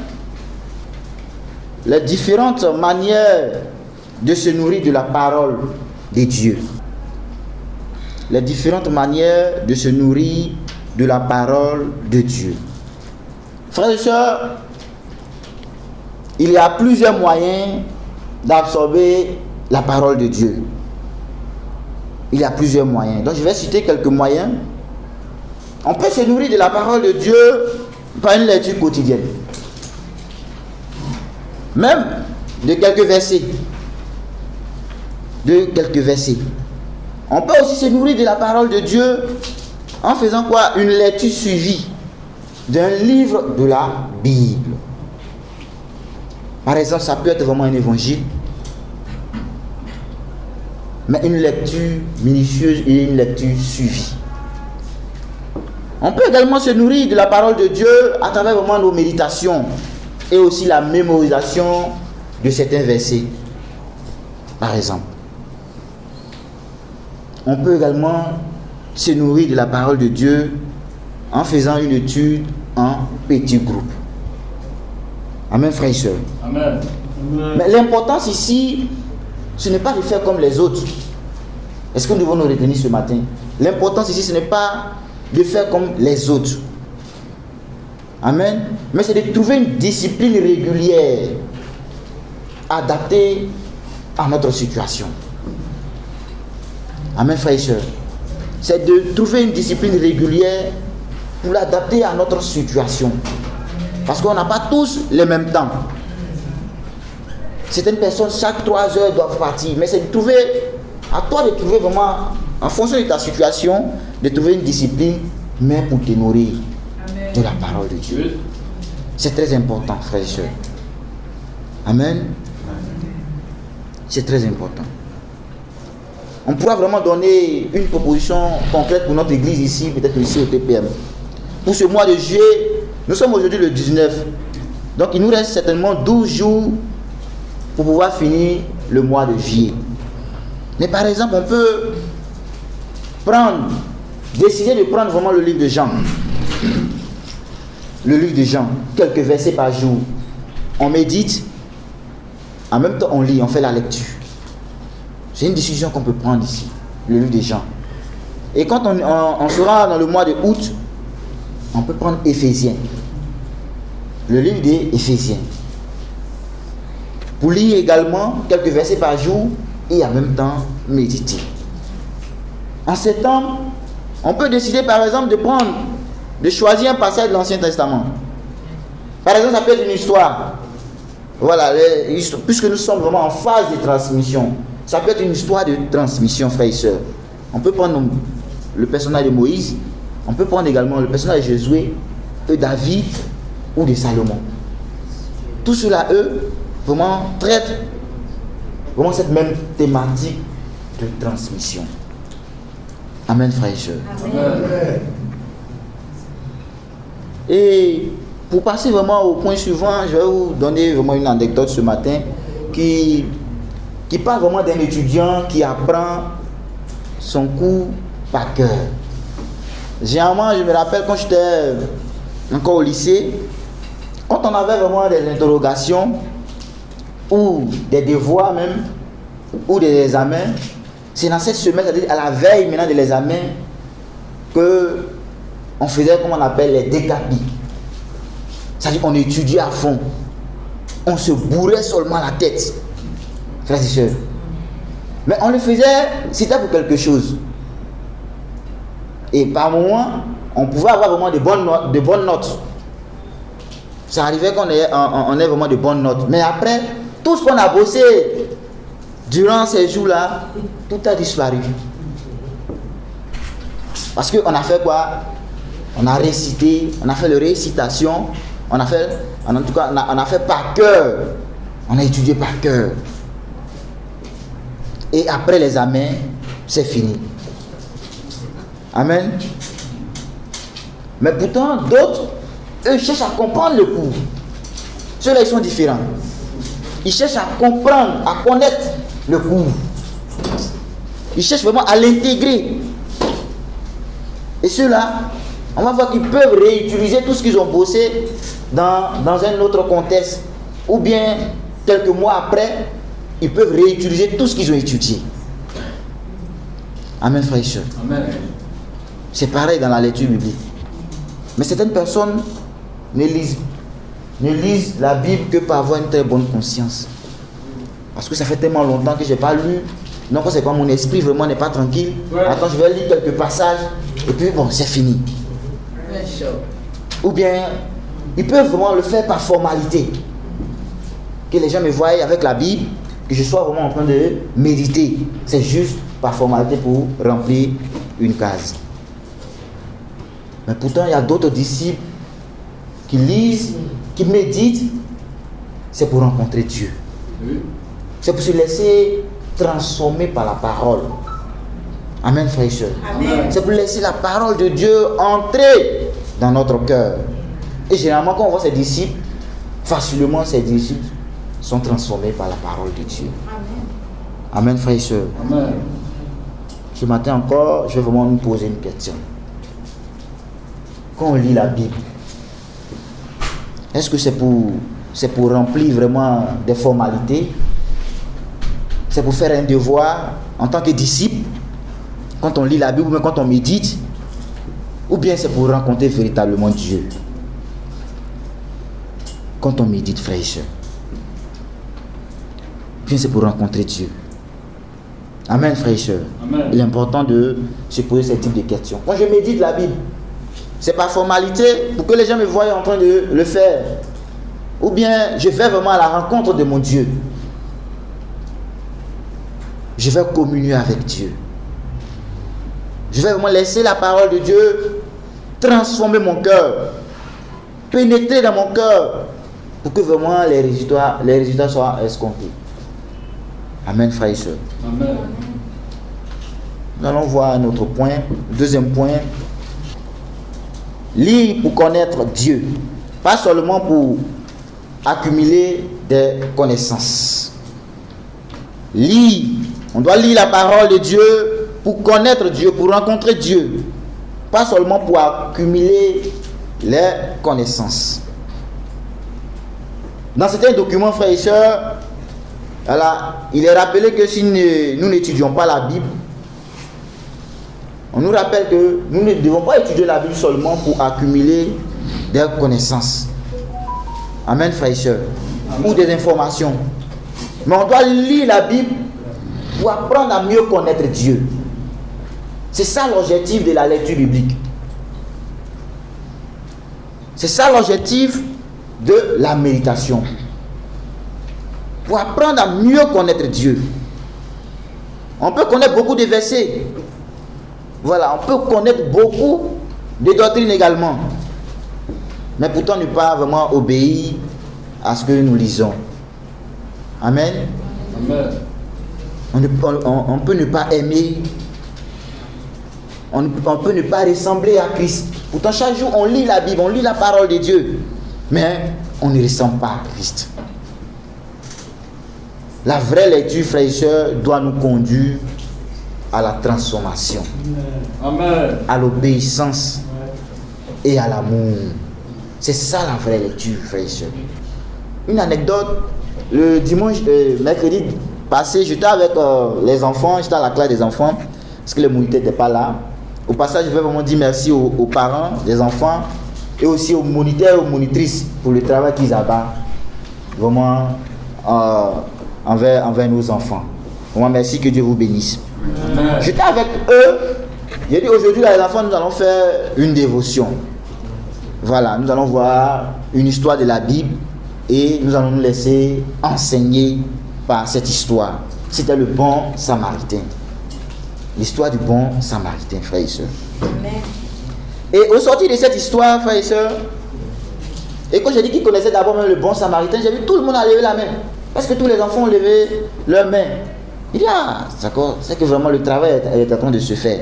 les différentes manières de se nourrir de la parole de Dieu. les différentes manières de se nourrir de la parole de Dieu. Frères et sœurs, il y a plusieurs moyens d'absorber la parole de Dieu. Il y a plusieurs moyens. Donc je vais citer quelques moyens. On peut se nourrir de la parole de Dieu par une lecture quotidienne. Même de quelques versets. On peut aussi se nourrir de la parole de Dieu en faisant quoi? Une lecture suivie d'un livre de la Bible. Par exemple, ça peut être vraiment un évangile, mais une lecture minutieuse et une lecture suivie. On peut également se nourrir de la parole de Dieu à travers vraiment nos méditations et aussi la mémorisation de certains versets. Par exemple, on peut également se nourrir de la parole de Dieu en faisant une étude en petits groupes. Amen, frères et sœurs. Amen. Mais l'importance ici, ce n'est pas de faire comme les autres. Est-ce que nous devons nous retenir ce matin? L'importance ici, ce n'est pas de faire comme les autres. Amen. Mais c'est de trouver une discipline régulière adaptée à notre situation. Amen, frères et sœurs. C'est de trouver une discipline régulière pour l'adapter à notre situation. Parce qu'on n'a pas tous le même temps. Certaines personnes, chaque 3 heures, doivent partir. Mais c'est de trouver, à toi de trouver vraiment, en fonction de ta situation, de trouver une discipline, mais pour te nourrir de la parole de Dieu. C'est très important, frères et sœurs. Amen. C'est très important. On pourra vraiment donner une proposition concrète pour notre église ici, peut-être ici au TPM. Pour ce mois de juillet, nous sommes aujourd'hui le 19. Donc il nous reste certainement 12 jours pour pouvoir finir le mois de juillet. Mais par exemple, on peut décider de prendre vraiment le livre de Jean. Le livre de Jean, quelques versets par jour. On médite, en même temps on lit, on fait la lecture. C'est une décision qu'on peut prendre ici, le livre de Jean. Et quand on sera dans le mois de août, on peut prendre Éphésiens. Le livre des Éphésiens. Pour lire également quelques versets par jour et en même temps méditer. En septembre, on peut décider par exemple de choisir un passage de l'Ancien Testament. Par exemple, ça peut être une histoire. Voilà, puisque nous sommes vraiment en phase de transmission. Ça peut être une histoire de transmission, frères et sœurs. On peut prendre le personnage de Moïse, on peut prendre également le personnage de Josué, de David ou de Salomon. Tout cela, eux, vraiment traitent vraiment cette même thématique de transmission. Amen, frères et sœurs. Amen. Et pour passer vraiment au point suivant, je vais vous donner vraiment une anecdote ce matin qui parle vraiment d'un étudiant qui apprend son cours par cœur. Généralement, je me rappelle quand j'étais encore au lycée, quand on avait vraiment des interrogations ou des devoirs même, ou des examens, c'est dans cette semaine, c'est-à-dire à la veille maintenant de l'examen, que on faisait comme on appelle les décapis. C'est-à-dire qu'on étudiait à fond. On se bourrait seulement la tête. Frères et sœurs. Mais on le faisait, c'était pour quelque chose. Et par moments, on pouvait avoir vraiment de bonnes notes. Ça arrivait qu'on ait vraiment de bonnes notes. Mais après, tout ce qu'on a bossé durant ces jours-là, tout a disparu. Parce qu'on a fait quoi? On a récité, on a fait les récitations, on a fait par cœur. On a étudié par cœur. Et après l'examen, c'est fini. Amen. Mais pourtant, d'autres, eux, cherchent à comprendre le cours. Ceux-là, ils sont différents. Ils cherchent à comprendre, à connaître le cours. Ils cherchent vraiment à l'intégrer. Et ceux-là, on va voir qu'ils peuvent réutiliser tout ce qu'ils ont bossé dans un autre contexte. Ou bien, quelques mois après, ils peuvent réutiliser tout ce qu'ils ont étudié. Amen, frères et sœurs. Amen. C'est pareil dans la lecture biblique. Mais certaines personnes ne lisent la Bible que pour avoir une très bonne conscience. Parce que ça fait tellement longtemps que je n'ai pas lu. Donc c'est quand mon esprit vraiment n'est pas tranquille. Attends, je vais lire quelques passages. Et puis bon, c'est fini. Ou bien, ils peuvent vraiment le faire par formalité. Que les gens me voient avec la Bible, que je sois vraiment en train de méditer. C'est juste par formalité pour remplir une case. Mais pourtant, il y a d'autres disciples qui lisent, qui méditent. C'est pour rencontrer Dieu. C'est pour se laisser transformer par la parole. Amen, frères et sœurs. C'est pour laisser la parole de Dieu entrer dans notre cœur. Et généralement, quand on voit ces disciples, facilement ces disciples sont transformés par la parole de Dieu. Amen, frères et sœurs. Amen. Ce matin encore, je vais vraiment nous poser une question. Quand on lit la Bible, est-ce que c'est pour remplir vraiment des formalités? C'est pour faire un devoir en tant que disciple quand on lit la Bible ou même quand on médite? Ou bien c'est pour rencontrer véritablement Dieu? Quand on médite, frères et sœurs, bien c'est pour rencontrer Dieu. Amen, frères et sœurs. Amen. Il est important de se poser ce type de questions. Quand je médite la Bible, c'est par formalité pour que les gens me voient en train de le faire. Ou bien je vais vraiment à la rencontre de mon Dieu. Je vais communier avec Dieu. Je vais vraiment laisser la parole de Dieu transformer mon cœur, pénétrer dans mon cœur, pour que vraiment les résultats soient escomptés. Amen, frères et sœurs. Amen. Nous allons voir un autre point. Deuxième point. Lire pour connaître Dieu. Pas seulement pour accumuler des connaissances. Lire. On doit lire la parole de Dieu pour connaître Dieu, pour rencontrer Dieu. Pas seulement pour accumuler les connaissances. Dans certains documents, frères et sœurs, il est rappelé que si nous n'étudions pas la Bible, on nous rappelle que nous ne devons pas étudier la Bible seulement pour accumuler des connaissances. Amen, frères et sœurs. Ou des informations. Mais on doit lire la Bible pour apprendre à mieux connaître Dieu. C'est ça l'objectif de la lecture biblique. C'est ça l'objectif de la méditation. Pour apprendre à mieux connaître Dieu. On peut connaître beaucoup de versets. Voilà, on peut connaître beaucoup de doctrines également. Mais pourtant ne pas vraiment obéir à ce que nous lisons. Amen. Amen. On peut ne pas aimer. On peut ne pas ressembler à Christ. Pourtant chaque jour on lit la Bible, on lit la parole de Dieu. Mais on ne ressemble pas à Christ. La vraie lecture, frères et sœurs, doit nous conduire à la transformation. Amen. À l'obéissance et à l'amour. C'est ça la vraie lecture, frères et sœurs. Une anecdote, le dimanche, mercredi passé, j'étais avec les enfants, j'étais à la classe des enfants, parce que le moniteur n'était pas là. Au passage, je vais vraiment dire merci aux parents des enfants et aussi aux moniteurs et aux monitrices pour le travail qu'ils abattent vraiment envers nos enfants. Vraiment merci, que Dieu vous bénisse. Amen. J'étais avec eux. J'ai dit aujourd'hui, les enfants, nous allons faire une dévotion. Voilà, nous allons voir une histoire de la Bible et nous allons nous laisser enseigner par cette histoire. C'était le bon Samaritain. L'histoire du bon Samaritain, frères et sœurs. Amen. Et au sortir de cette histoire, frères et sœurs, et quand j'ai dit qu'ils connaissaient d'abord même le bon Samaritain, j'ai vu tout le monde a levé la main. Parce que tous les enfants ont levé leurs mains. Il dit, ah, d'accord, c'est que vraiment le travail est en train de se faire.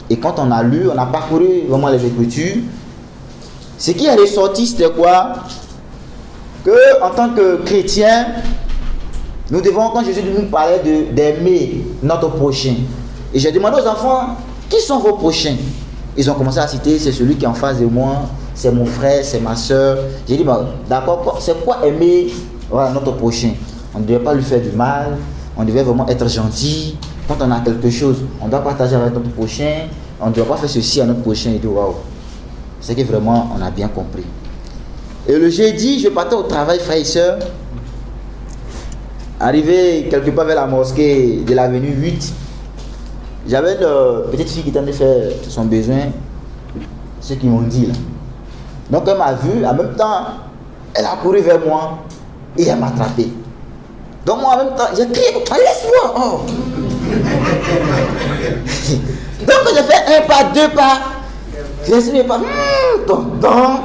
Et quand on a lu, on a parcouru vraiment les Écritures, ce qui est ressorti, c'était quoi? Que en tant que chrétiens, nous devons, quand Jésus nous parlait d'aimer notre prochain. Et j'ai demandé aux enfants, qui sont vos prochains? Ils ont commencé à citer, c'est celui qui est en face de moi, c'est mon frère, c'est ma soeur. J'ai dit, bah, d'accord, c'est quoi aimer, voilà, notre prochain? On ne devait pas lui faire du mal, on devait vraiment être gentil, quand on a quelque chose, on doit partager avec notre prochain, on ne doit pas faire ceci à notre prochain et tout, waouh. C'est que vraiment, on a bien compris. Et le jeudi, je partais au travail, frères et sœurs. Arrivé quelque part vers la mosquée de l'avenue 8, j'avais une petite fille qui était en train de faire son besoin, ce qu'ils m'ont dit là. Donc elle m'a vu, en même temps, elle a couru vers moi et elle m'a attrapé. Donc moi en même temps, j'ai crié, laisse-moi, oh. Donc j'ai fait un pas, deux pas. Je ne sais pas, tonton.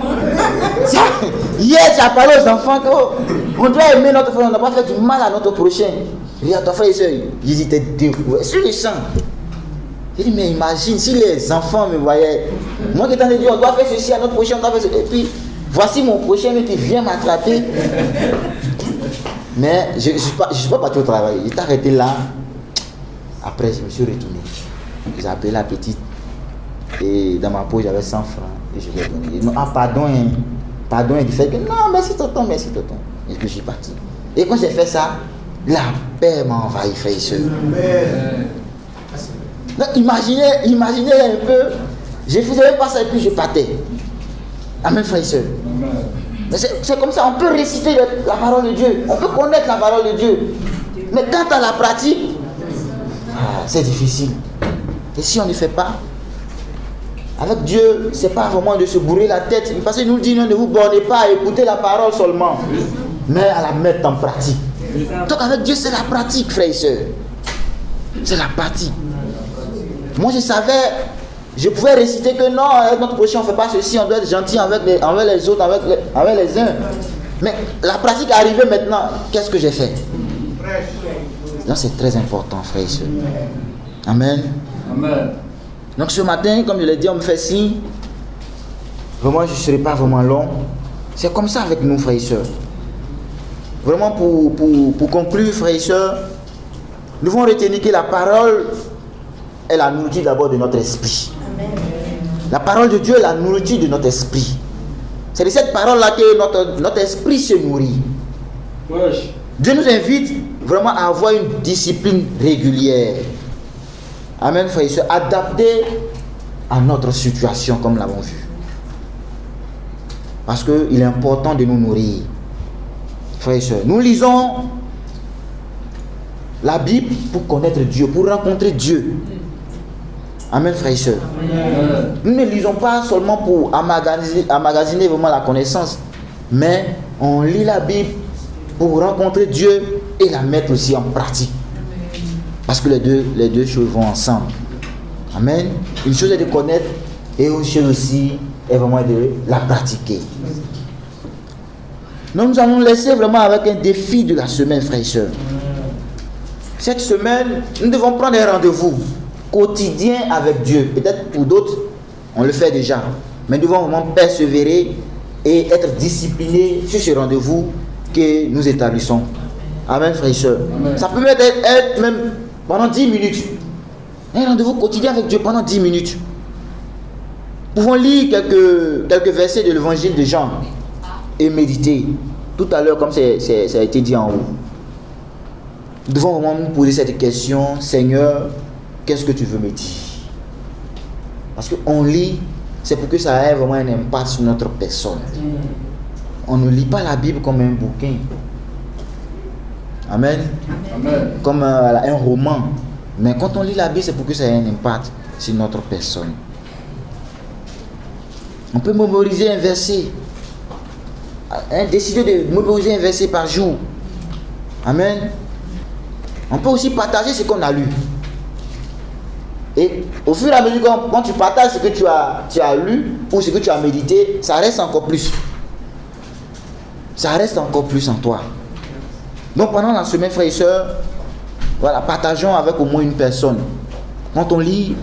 Hier, j'ai parlé aux enfants qu'on doit aimer notre frère, on n'a pas fait du mal à notre prochain. Il dit à ton frère et soeur, ils étaient découvert sur le champ. J'ai dit, mais imagine si les enfants me voyaient. Moi qui t'en ai dit, on doit faire ceci à notre prochain, on doit faire ceci. Et puis, voici mon prochain qui vient m'attraper. Mais je ne suis pas parti au travail. J'étais arrêté là. Après, je me suis retourné. J'ai appelé la petite. Et dans ma poche, j'avais 100 francs. Et je lui ai donné. Il dit, ah, pardon, hein. Pardon. Il fait que non, merci tonton, merci tonton. Et puis je suis parti. Et quand j'ai fait ça, la paix m'a envahi, frère et soeur. Donc, imaginez un peu. Je faisais pas ça et puis je partais. Amen, frère et soeur. Mais c'est comme ça, on peut réciter la parole de Dieu. On peut connaître la parole de Dieu. Mais quant à la pratique, c'est difficile. Et si on ne fait pas, avec Dieu, c'est pas vraiment de se bourrer la tête. Parce qu'il nous dit, ne vous bornez pas à écouter la parole seulement, mais à la mettre en pratique. Donc avec Dieu, c'est la pratique, frères et sœurs. C'est la pratique. Moi, je savais, je pouvais réciter que non, avec notre prochain, on ne fait pas ceci, on doit être gentil envers les autres, envers les uns. Mais la pratique est arrivée maintenant. Qu'est-ce que j'ai fait? Donc c'est très important, frères et sœurs. Amen. Amen. Donc ce matin, comme je l'ai dit, on me fait signe. Vraiment, je ne serai pas vraiment long. C'est comme ça avec nous, frères et sœurs. Vraiment, pour conclure, frères et sœurs, nous devons retenir que la parole est la nourriture d'abord de notre esprit. Amen. La parole de Dieu est la nourriture de notre esprit. C'est de cette parole-là que notre esprit se nourrit. Wesh. Dieu nous invite vraiment à avoir une discipline régulière. Amen, frères et sœurs, adaptée à notre situation, comme nous l'avons vu. Parce qu'il est important de nous nourrir. Frères et sœurs, nous lisons la Bible pour connaître Dieu, pour rencontrer Dieu. Amen, frères et sœurs. Nous ne lisons pas seulement pour emmagasiner vraiment la connaissance, mais on lit la Bible pour rencontrer Dieu et la mettre aussi en pratique. Parce que les deux choses vont ensemble. Amen. Une chose est de connaître et une chose aussi est vraiment de la pratiquer. Donc nous allons laisser vraiment avec un défi de la semaine, frères et sœurs. Cette semaine, nous devons prendre un rendez-vous quotidien avec Dieu. Peut-être pour d'autres, on le fait déjà. Mais nous devons vraiment persévérer et être disciplinés sur ce rendez-vous que nous établissons. Amen, frères et sœurs. Amen. Ça peut être même pendant 10 minutes. Un rendez-vous quotidien avec Dieu pendant 10 minutes. Nous pouvons lire quelques versets de l'évangile de Jean et méditer. Tout à l'heure, comme ça a été dit en haut. Nous devons vraiment nous poser cette question: Seigneur, qu'est-ce que tu veux me dire? Parce qu'on lit, c'est pour que ça ait vraiment un impact sur notre personne. On ne lit pas la Bible comme un bouquin. Amen. Amen. Comme un roman. Mais quand on lit la Bible, c'est pour que ça ait un impact sur notre personne. On peut mémoriser un verset. Décider de mémoriser un verset par jour. Amen. On peut aussi partager ce qu'on a lu. Et au fur et à mesure, quand tu partages ce que tu as lu ou ce que tu as médité, ça reste encore plus. Ça reste encore plus en toi. Donc pendant la semaine, frères et sœurs, voilà, partageons avec au moins une personne. Quand on lit,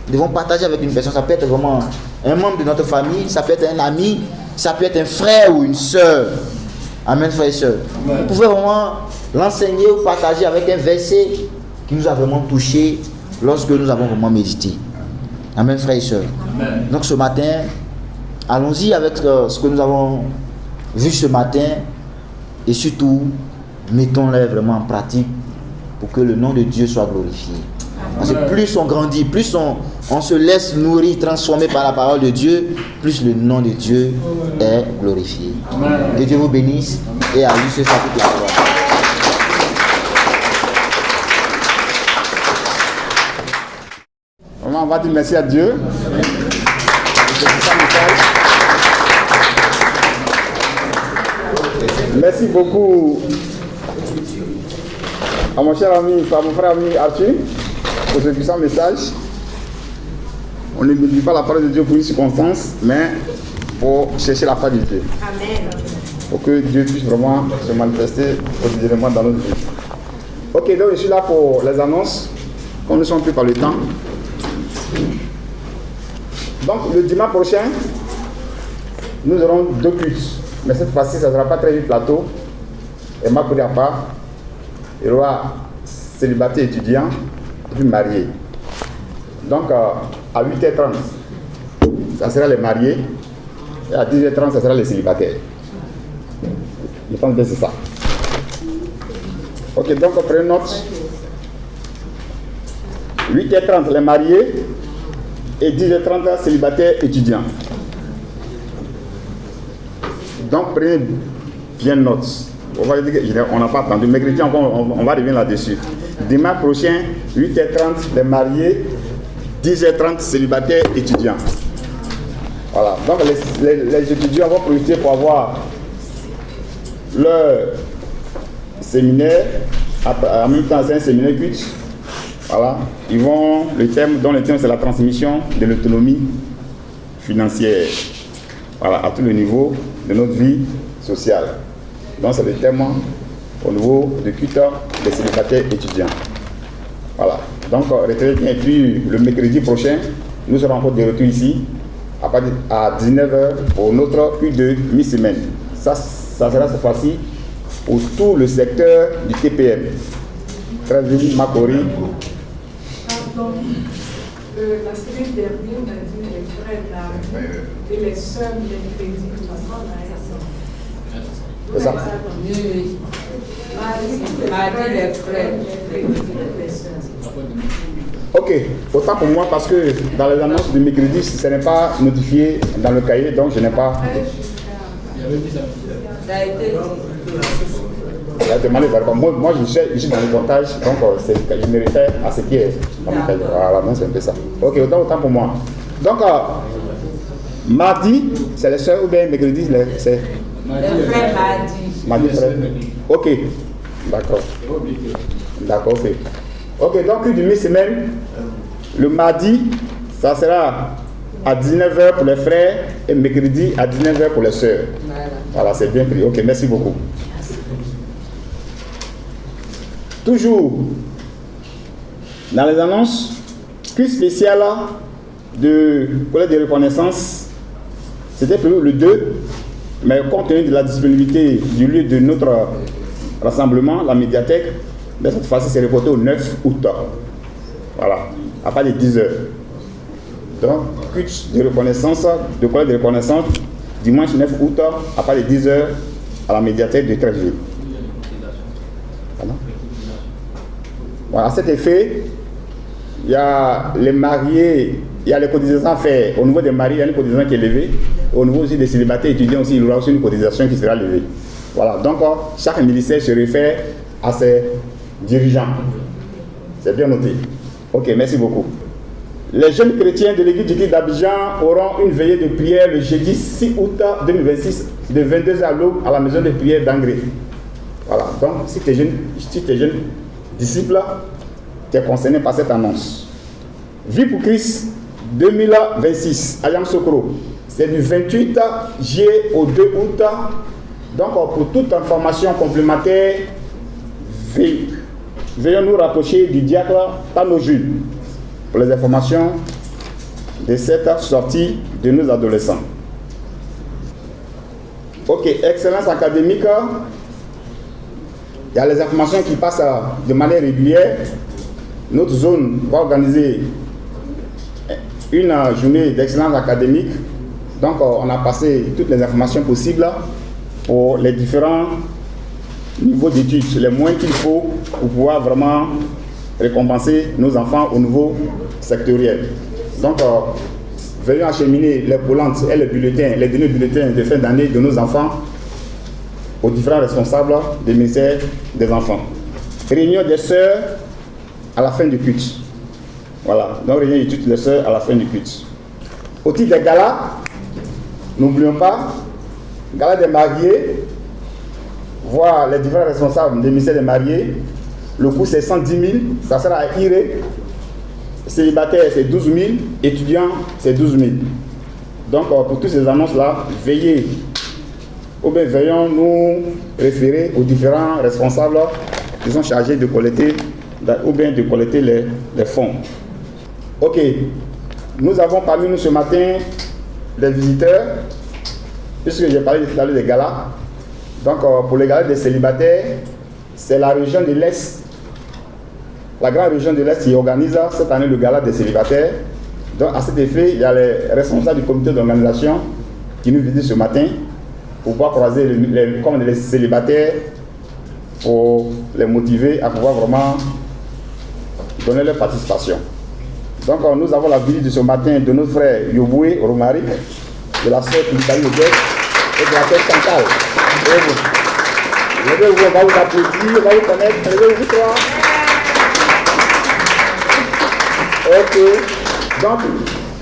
nous devons partager avec une personne. Ça peut être vraiment un membre de notre famille, ça peut être un ami, ça peut être un frère ou une sœur. Amen, frères et sœurs. Vous pouvez vraiment l'enseigner ou partager avec un verset qui nous a vraiment touché lorsque nous avons vraiment médité. Amen, frères et sœurs. Amen. Donc ce matin, allons-y avec ce que nous avons vu ce matin et surtout, mettons-les vraiment en pratique pour que le nom de Dieu soit glorifié. Parce que plus on grandit, plus on se laisse nourrir, transformer par la parole de Dieu, plus le nom de Dieu est glorifié. Que Dieu vous bénisse et à lui se soit toute la gloire. On va dire merci à Dieu. Merci beaucoup à mon cher ami, à mon frère ami Arthur pour ce puissant message. On ne dit pas la parole de Dieu pour une circonstance, mais pour chercher la face de Dieu. Amen. Pour que Dieu puisse vraiment se manifester quotidiennement dans notre vie. Ok, donc je suis là pour les annonces, comme nous ne sommes plus par le temps. Donc le dimanche prochain, nous aurons 2 cultes. Mais cette fois-ci, ça ne sera pas très vite plateau. Et ma à part, il y aura célibataire étudiant et puis marié. Donc à 8h30, ça sera les mariés. Et à 10h30, ça sera les célibataires. Je pense que c'est ça. Ok, donc prenez note. 8h30, les mariés. Et 10h30, célibataires étudiants. Donc prenez bien note. On n'a pas attendu. Mercredi, on va revenir là-dessus. Dimanche prochain, 8h30, les mariés, 10h30, célibataires étudiants. Voilà. Donc les étudiants vont profiter pour avoir leur séminaire. En même temps, c'est un séminaire culte. Voilà. Le thème c'est la transmission de l'autonomie financière. Voilà, à tous les niveaux de notre vie sociale. Donc c'est le thème au niveau du culte des célibataires étudiants. Voilà. Donc retenez bien. Et puis le mercredi prochain, nous serons encore de retour ici à 19h pour notre culte de mi-semaine. Ça sera cette fois-ci pour tout le secteur du TPM. Treichville, Makori. La semaine dernière, on a dit les frères là, et les sœurs, les crédits, c'est ça. les frères, les sœurs. Ok, autant pour moi parce que dans les annonces de mercredi, ce n'est pas notifié dans le cahier, donc je n'ai pas. Ça a été demandé verbal. Moi je suis dans le comptage, donc je me réfère à ce qui est dans le cahier. Voilà, donc c'est un peu ça. Ok, autant pour moi. Donc, mardi, c'est les soeurs ou bien mercredi, c'est. les frères mardi. Mardi, frère. Ok, d'accord. D'accord, ok. Ok, donc du mi-semaine, le mardi, ça sera à 19h pour les frères et mercredi à 19h pour les sœurs. Voilà, c'est bien pris. Ok, merci beaucoup. Toujours dans les annonces, culte spécial de collecte de reconnaissance, c'était prévu le 2, mais compte tenu de la disponibilité du lieu de notre rassemblement, la médiathèque, cette fois-ci c'est reporté au 9 août. Voilà, à partir de 10h. Donc, culte de reconnaissance, de collecte de reconnaissance, dimanche 9 août, à partir de 10h, à la médiathèque de Treichville. Voilà. Voilà, à cet effet, il y a les mariés, il y a les cotisations à faire. Au niveau des mariés, il y a une cotisation qui est levée. Au niveau aussi des célibataires étudiants aussi, il y aura aussi une cotisation qui sera levée. Voilà, donc chaque ministère se réfère à ses dirigeants. C'est bien noté. Ok, merci beaucoup. Les jeunes chrétiens de l'église du Christ d'Abidjan auront une veillée de prière le jeudi 6 août 2026 de 22h à l'aube à la maison de prière d'Angré. Voilà, donc si tu es jeune disciple, tu es concerné par cette annonce. Vie pour Christ 2026 à Yamsokro, c'est du 28 juillet au 2 août. Donc pour toute information complémentaire, veuillez nous rapprocher du diacre Tano Jules pour les informations de cette sortie de nos adolescents. Ok, excellence académique. Il y a les informations qui passent de manière régulière. Notre zone va organiser une journée d'excellence académique. Donc, on a passé toutes les informations possibles pour les différents niveau d'études, les moyens qu'il faut pour pouvoir vraiment récompenser nos enfants au niveau sectoriel. Donc, veuillons acheminer les coulantes et les bulletins, les derniers bulletins de fin d'année de nos enfants aux différents responsables des ministères des enfants. Réunion des sœurs à la fin du culte. Voilà, donc réunion d'études des sœurs à la fin du culte. Au titre des galas, n'oublions pas, gala des mariés, voir les différents responsables des ministères des mariés. Le coût c'est 110 000, ça sera à Iré. Célibataire c'est 12 000, étudiants c'est 12 000. Donc pour toutes ces annonces-là, veillez, ou bien veillons nous référer aux différents responsables qui sont chargés de collecter, ou bien de collecter les fonds. Ok, nous avons parmi nous ce matin des visiteurs, puisque j'ai parlé tout à l'heure des galas. Donc pour les galas des célibataires, c'est la région de l'Est, la grande région de l'Est qui organise cette année le gala des célibataires. Donc à cet effet, il y a les responsables du comité d'organisation qui nous visitent ce matin pour pouvoir croiser les célibataires, pour les motiver à pouvoir vraiment donner leur participation. Donc nous avons la visite de ce matin de notre frère Yoboué Romaric, de la sœur Philippe Odette et de la sœur Chantal. On va vous applaudir, on va vous connaître, levez-vous trois. Ok, donc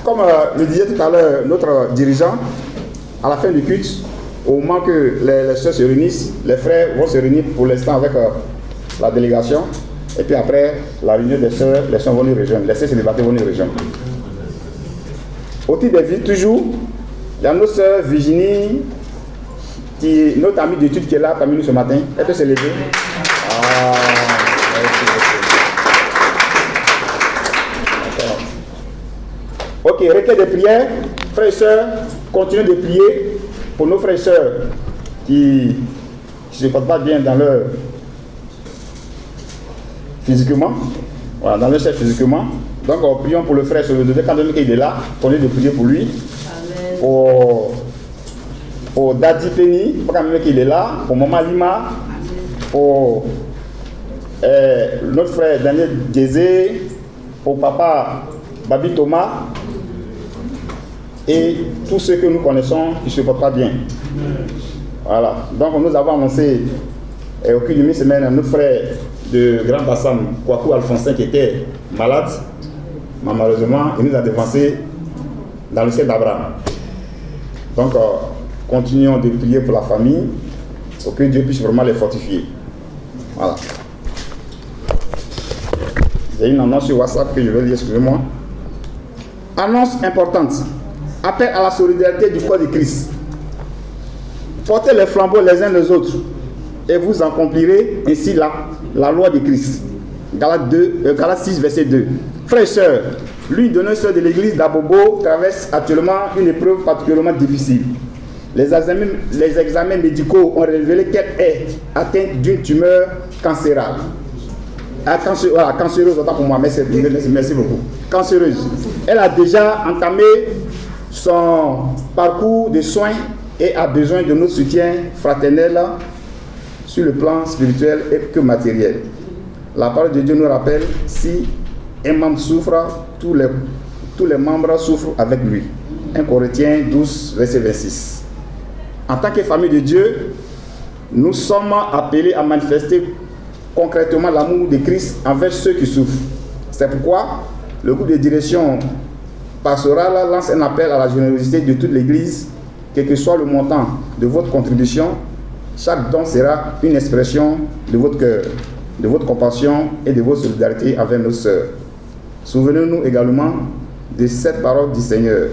comme le disait tout à l'heure notre dirigeant, à la fin du culte, au moment que les sœurs se réunissent, les frères vont se réunir pour l'instant avec la délégation. Et puis après, la réunion des sœurs, les sœurs vont nous rejoindre, les sœurs célibataires vont nous rejoindre. Au titre des vies, toujours, il y a notre sœur Virginie, notre amie d'études qui est là parmi nous ce matin. Elle peut se lever. Ok, recueil de prières. Frères et sœurs, continuez de prier pour nos frères et sœurs qui ne se portent pas bien dans leur physiquement, voilà, dans leur chef physiquement. Donc prions pour le frère sur le dos, quand il est là, continuez de prier pour lui. Pour Daddy Penny, quand même qu'il est là, pour Maman Lima, pour notre frère Daniel Gézé, pour Papa Babi Thomas, et tous ceux que nous connaissons qui ne se portent pas bien. Voilà, donc nous avons annoncé au cours d'une semaine notre frère de Grand Bassam, Kouakou Alphonsin, qui était malade, mais malheureusement, il nous a dévancé dans le ciel d'Abraham. Donc, continuons de prier pour la famille, pour que Dieu puisse vraiment les fortifier. Voilà. J'ai une annonce sur WhatsApp que je vais lire, excusez-moi. Annonce importante. Appel à la solidarité du corps de Christ. Portez les flambeaux les uns les autres, et vous accomplirez ainsi la loi de Christ. Galates 6, verset 2. Frères et sœurs, l'une de nos sœurs de l'église d'Abobo traverse actuellement une épreuve particulièrement difficile. Les examens médicaux ont révélé qu'elle est atteinte d'une tumeur cancérale. Cancéreuse, autant pour moi, merci beaucoup. Cancéreuse. Elle a déjà entamé son parcours de soins et a besoin de notre soutien fraternel sur le plan spirituel et que matériel. La parole de Dieu nous rappelle, si un membre souffre, tous les membres souffrent avec lui. 1 Corinthiens 12, verset 26. En tant que famille de Dieu, nous sommes appelés à manifester concrètement l'amour de Christ envers ceux qui souffrent. C'est pourquoi le groupe de direction pastorale lance un appel à la générosité de toute l'Église, quel que soit le montant de votre contribution. Chaque don sera une expression de votre cœur, de votre compassion et de votre solidarité envers nos sœurs. Souvenez-nous également de cette parole du Seigneur.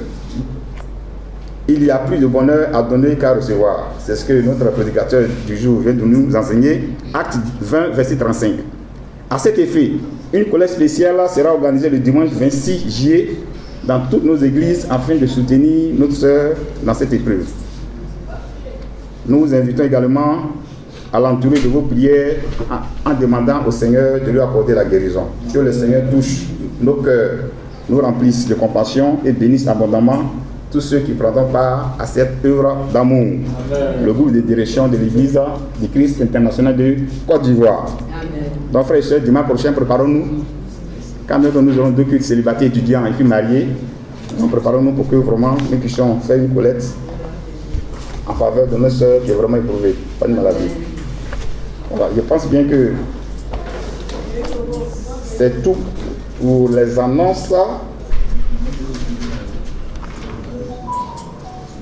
Il y a plus de bonheur à donner qu'à recevoir. C'est ce que notre prédicateur du jour vient de nous enseigner. Acte 20, verset 35. À cet effet, une collecte spéciale sera organisée le dimanche 26 juillet dans toutes nos églises afin de soutenir notre sœur dans cette épreuve. Nous vous invitons également à l'entourer de vos prières en demandant au Seigneur de lui accorder la guérison. Que le Seigneur touche nos cœurs, nous remplisse de compassion et bénisse abondamment tous ceux qui prendront part à cette œuvre d'amour. Le groupe de direction de l'Église du Christ international de Côte d'Ivoire. Donc, frères et sœurs, dimanche prochain, préparons-nous. Quand même nous aurons 2 cultes célibataires étudiants et puis mariés, nous préparons-nous pour que vraiment nous puissions faire une collecte en faveur de nos sœurs qui est vraiment éprouvée, pas de maladie. Voilà, je pense bien que c'est tout pour les annonces.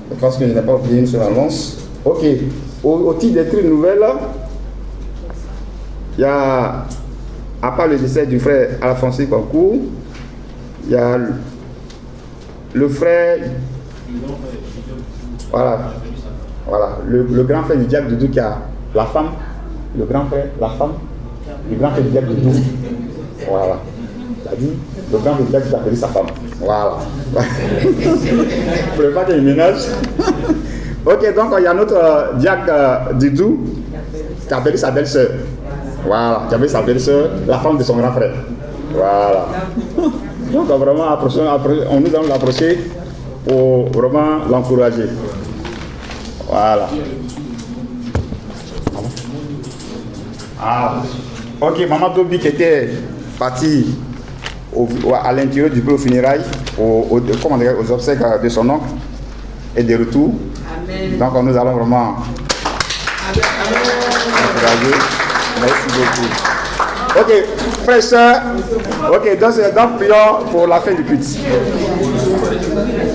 Je pense que je n'ai pas oublié une seule annonce. Ok, au titre des trucs nouvelles, il y a, à part le décès du frère Alphonse Concours, il y a le frère, voilà, le grand frère du diable Doudou qui a la femme, le grand frère du diable Doudou, voilà, c'est-à-dire le grand frère du diable qui a perdu sa femme, voilà. Vous ne pouvez pas qu'il ménage. Ok, donc il y a notre diacre Doudou qui a perdu sa belle-sœur, voilà, qui a perdu sa belle-sœur, la femme de son grand frère, voilà. Donc vraiment, on nous allons l'approcher pour vraiment l'encourager. Voilà. Ah. Ok, Maman Dobi qui était partie à l'intérieur du bureau funérailles aux obsèques de son oncle est de retour. Amen. Donc nous allons vraiment encourager. Merci beaucoup. Ok, frères et sœurs, ok, donc prions pour la fin du culte.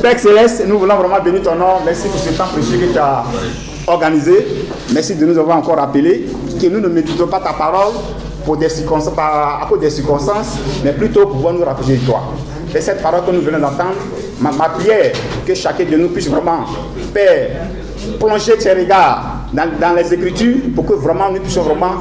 Père Céleste, nous voulons vraiment bénir ton nom. Merci pour ce temps précieux que tu as organisé. Merci de nous avoir encore rappelé que nous ne méditons pas ta parole pour des circonstances, à cause des circonstances, mais plutôt pour pouvoir nous rapprocher de toi. Et cette parole que nous venons d'entendre, ma prière, que chacun de nous puisse vraiment, Père, plonger ses regards dans les Écritures pour que vraiment nous puissions vraiment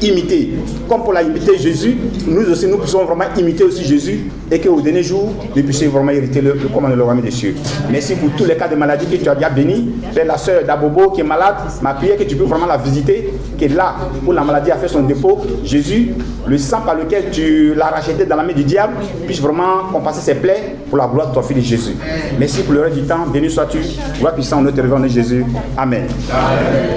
imiter. Comme pour imiter Jésus, nous aussi nous puissions vraiment imiter aussi Jésus et qu'au dernier jour, nous puissions vraiment hériter le commandement de royaume des cieux. Merci pour tous les cas de maladie que tu as déjà bénis. Père, la sœur d'Abobo qui est malade, ma prière que tu peux vraiment la visiter, qui est là où la maladie a fait son dépôt. Jésus, le sang par lequel tu l'as racheté dans la main du diable, puisse vraiment compasser ses plaies pour la gloire de ton fils Jésus. Merci pour le reste du temps. Béni sois-tu. Gloire puissante, notre révérend Jésus. Amen. Amen.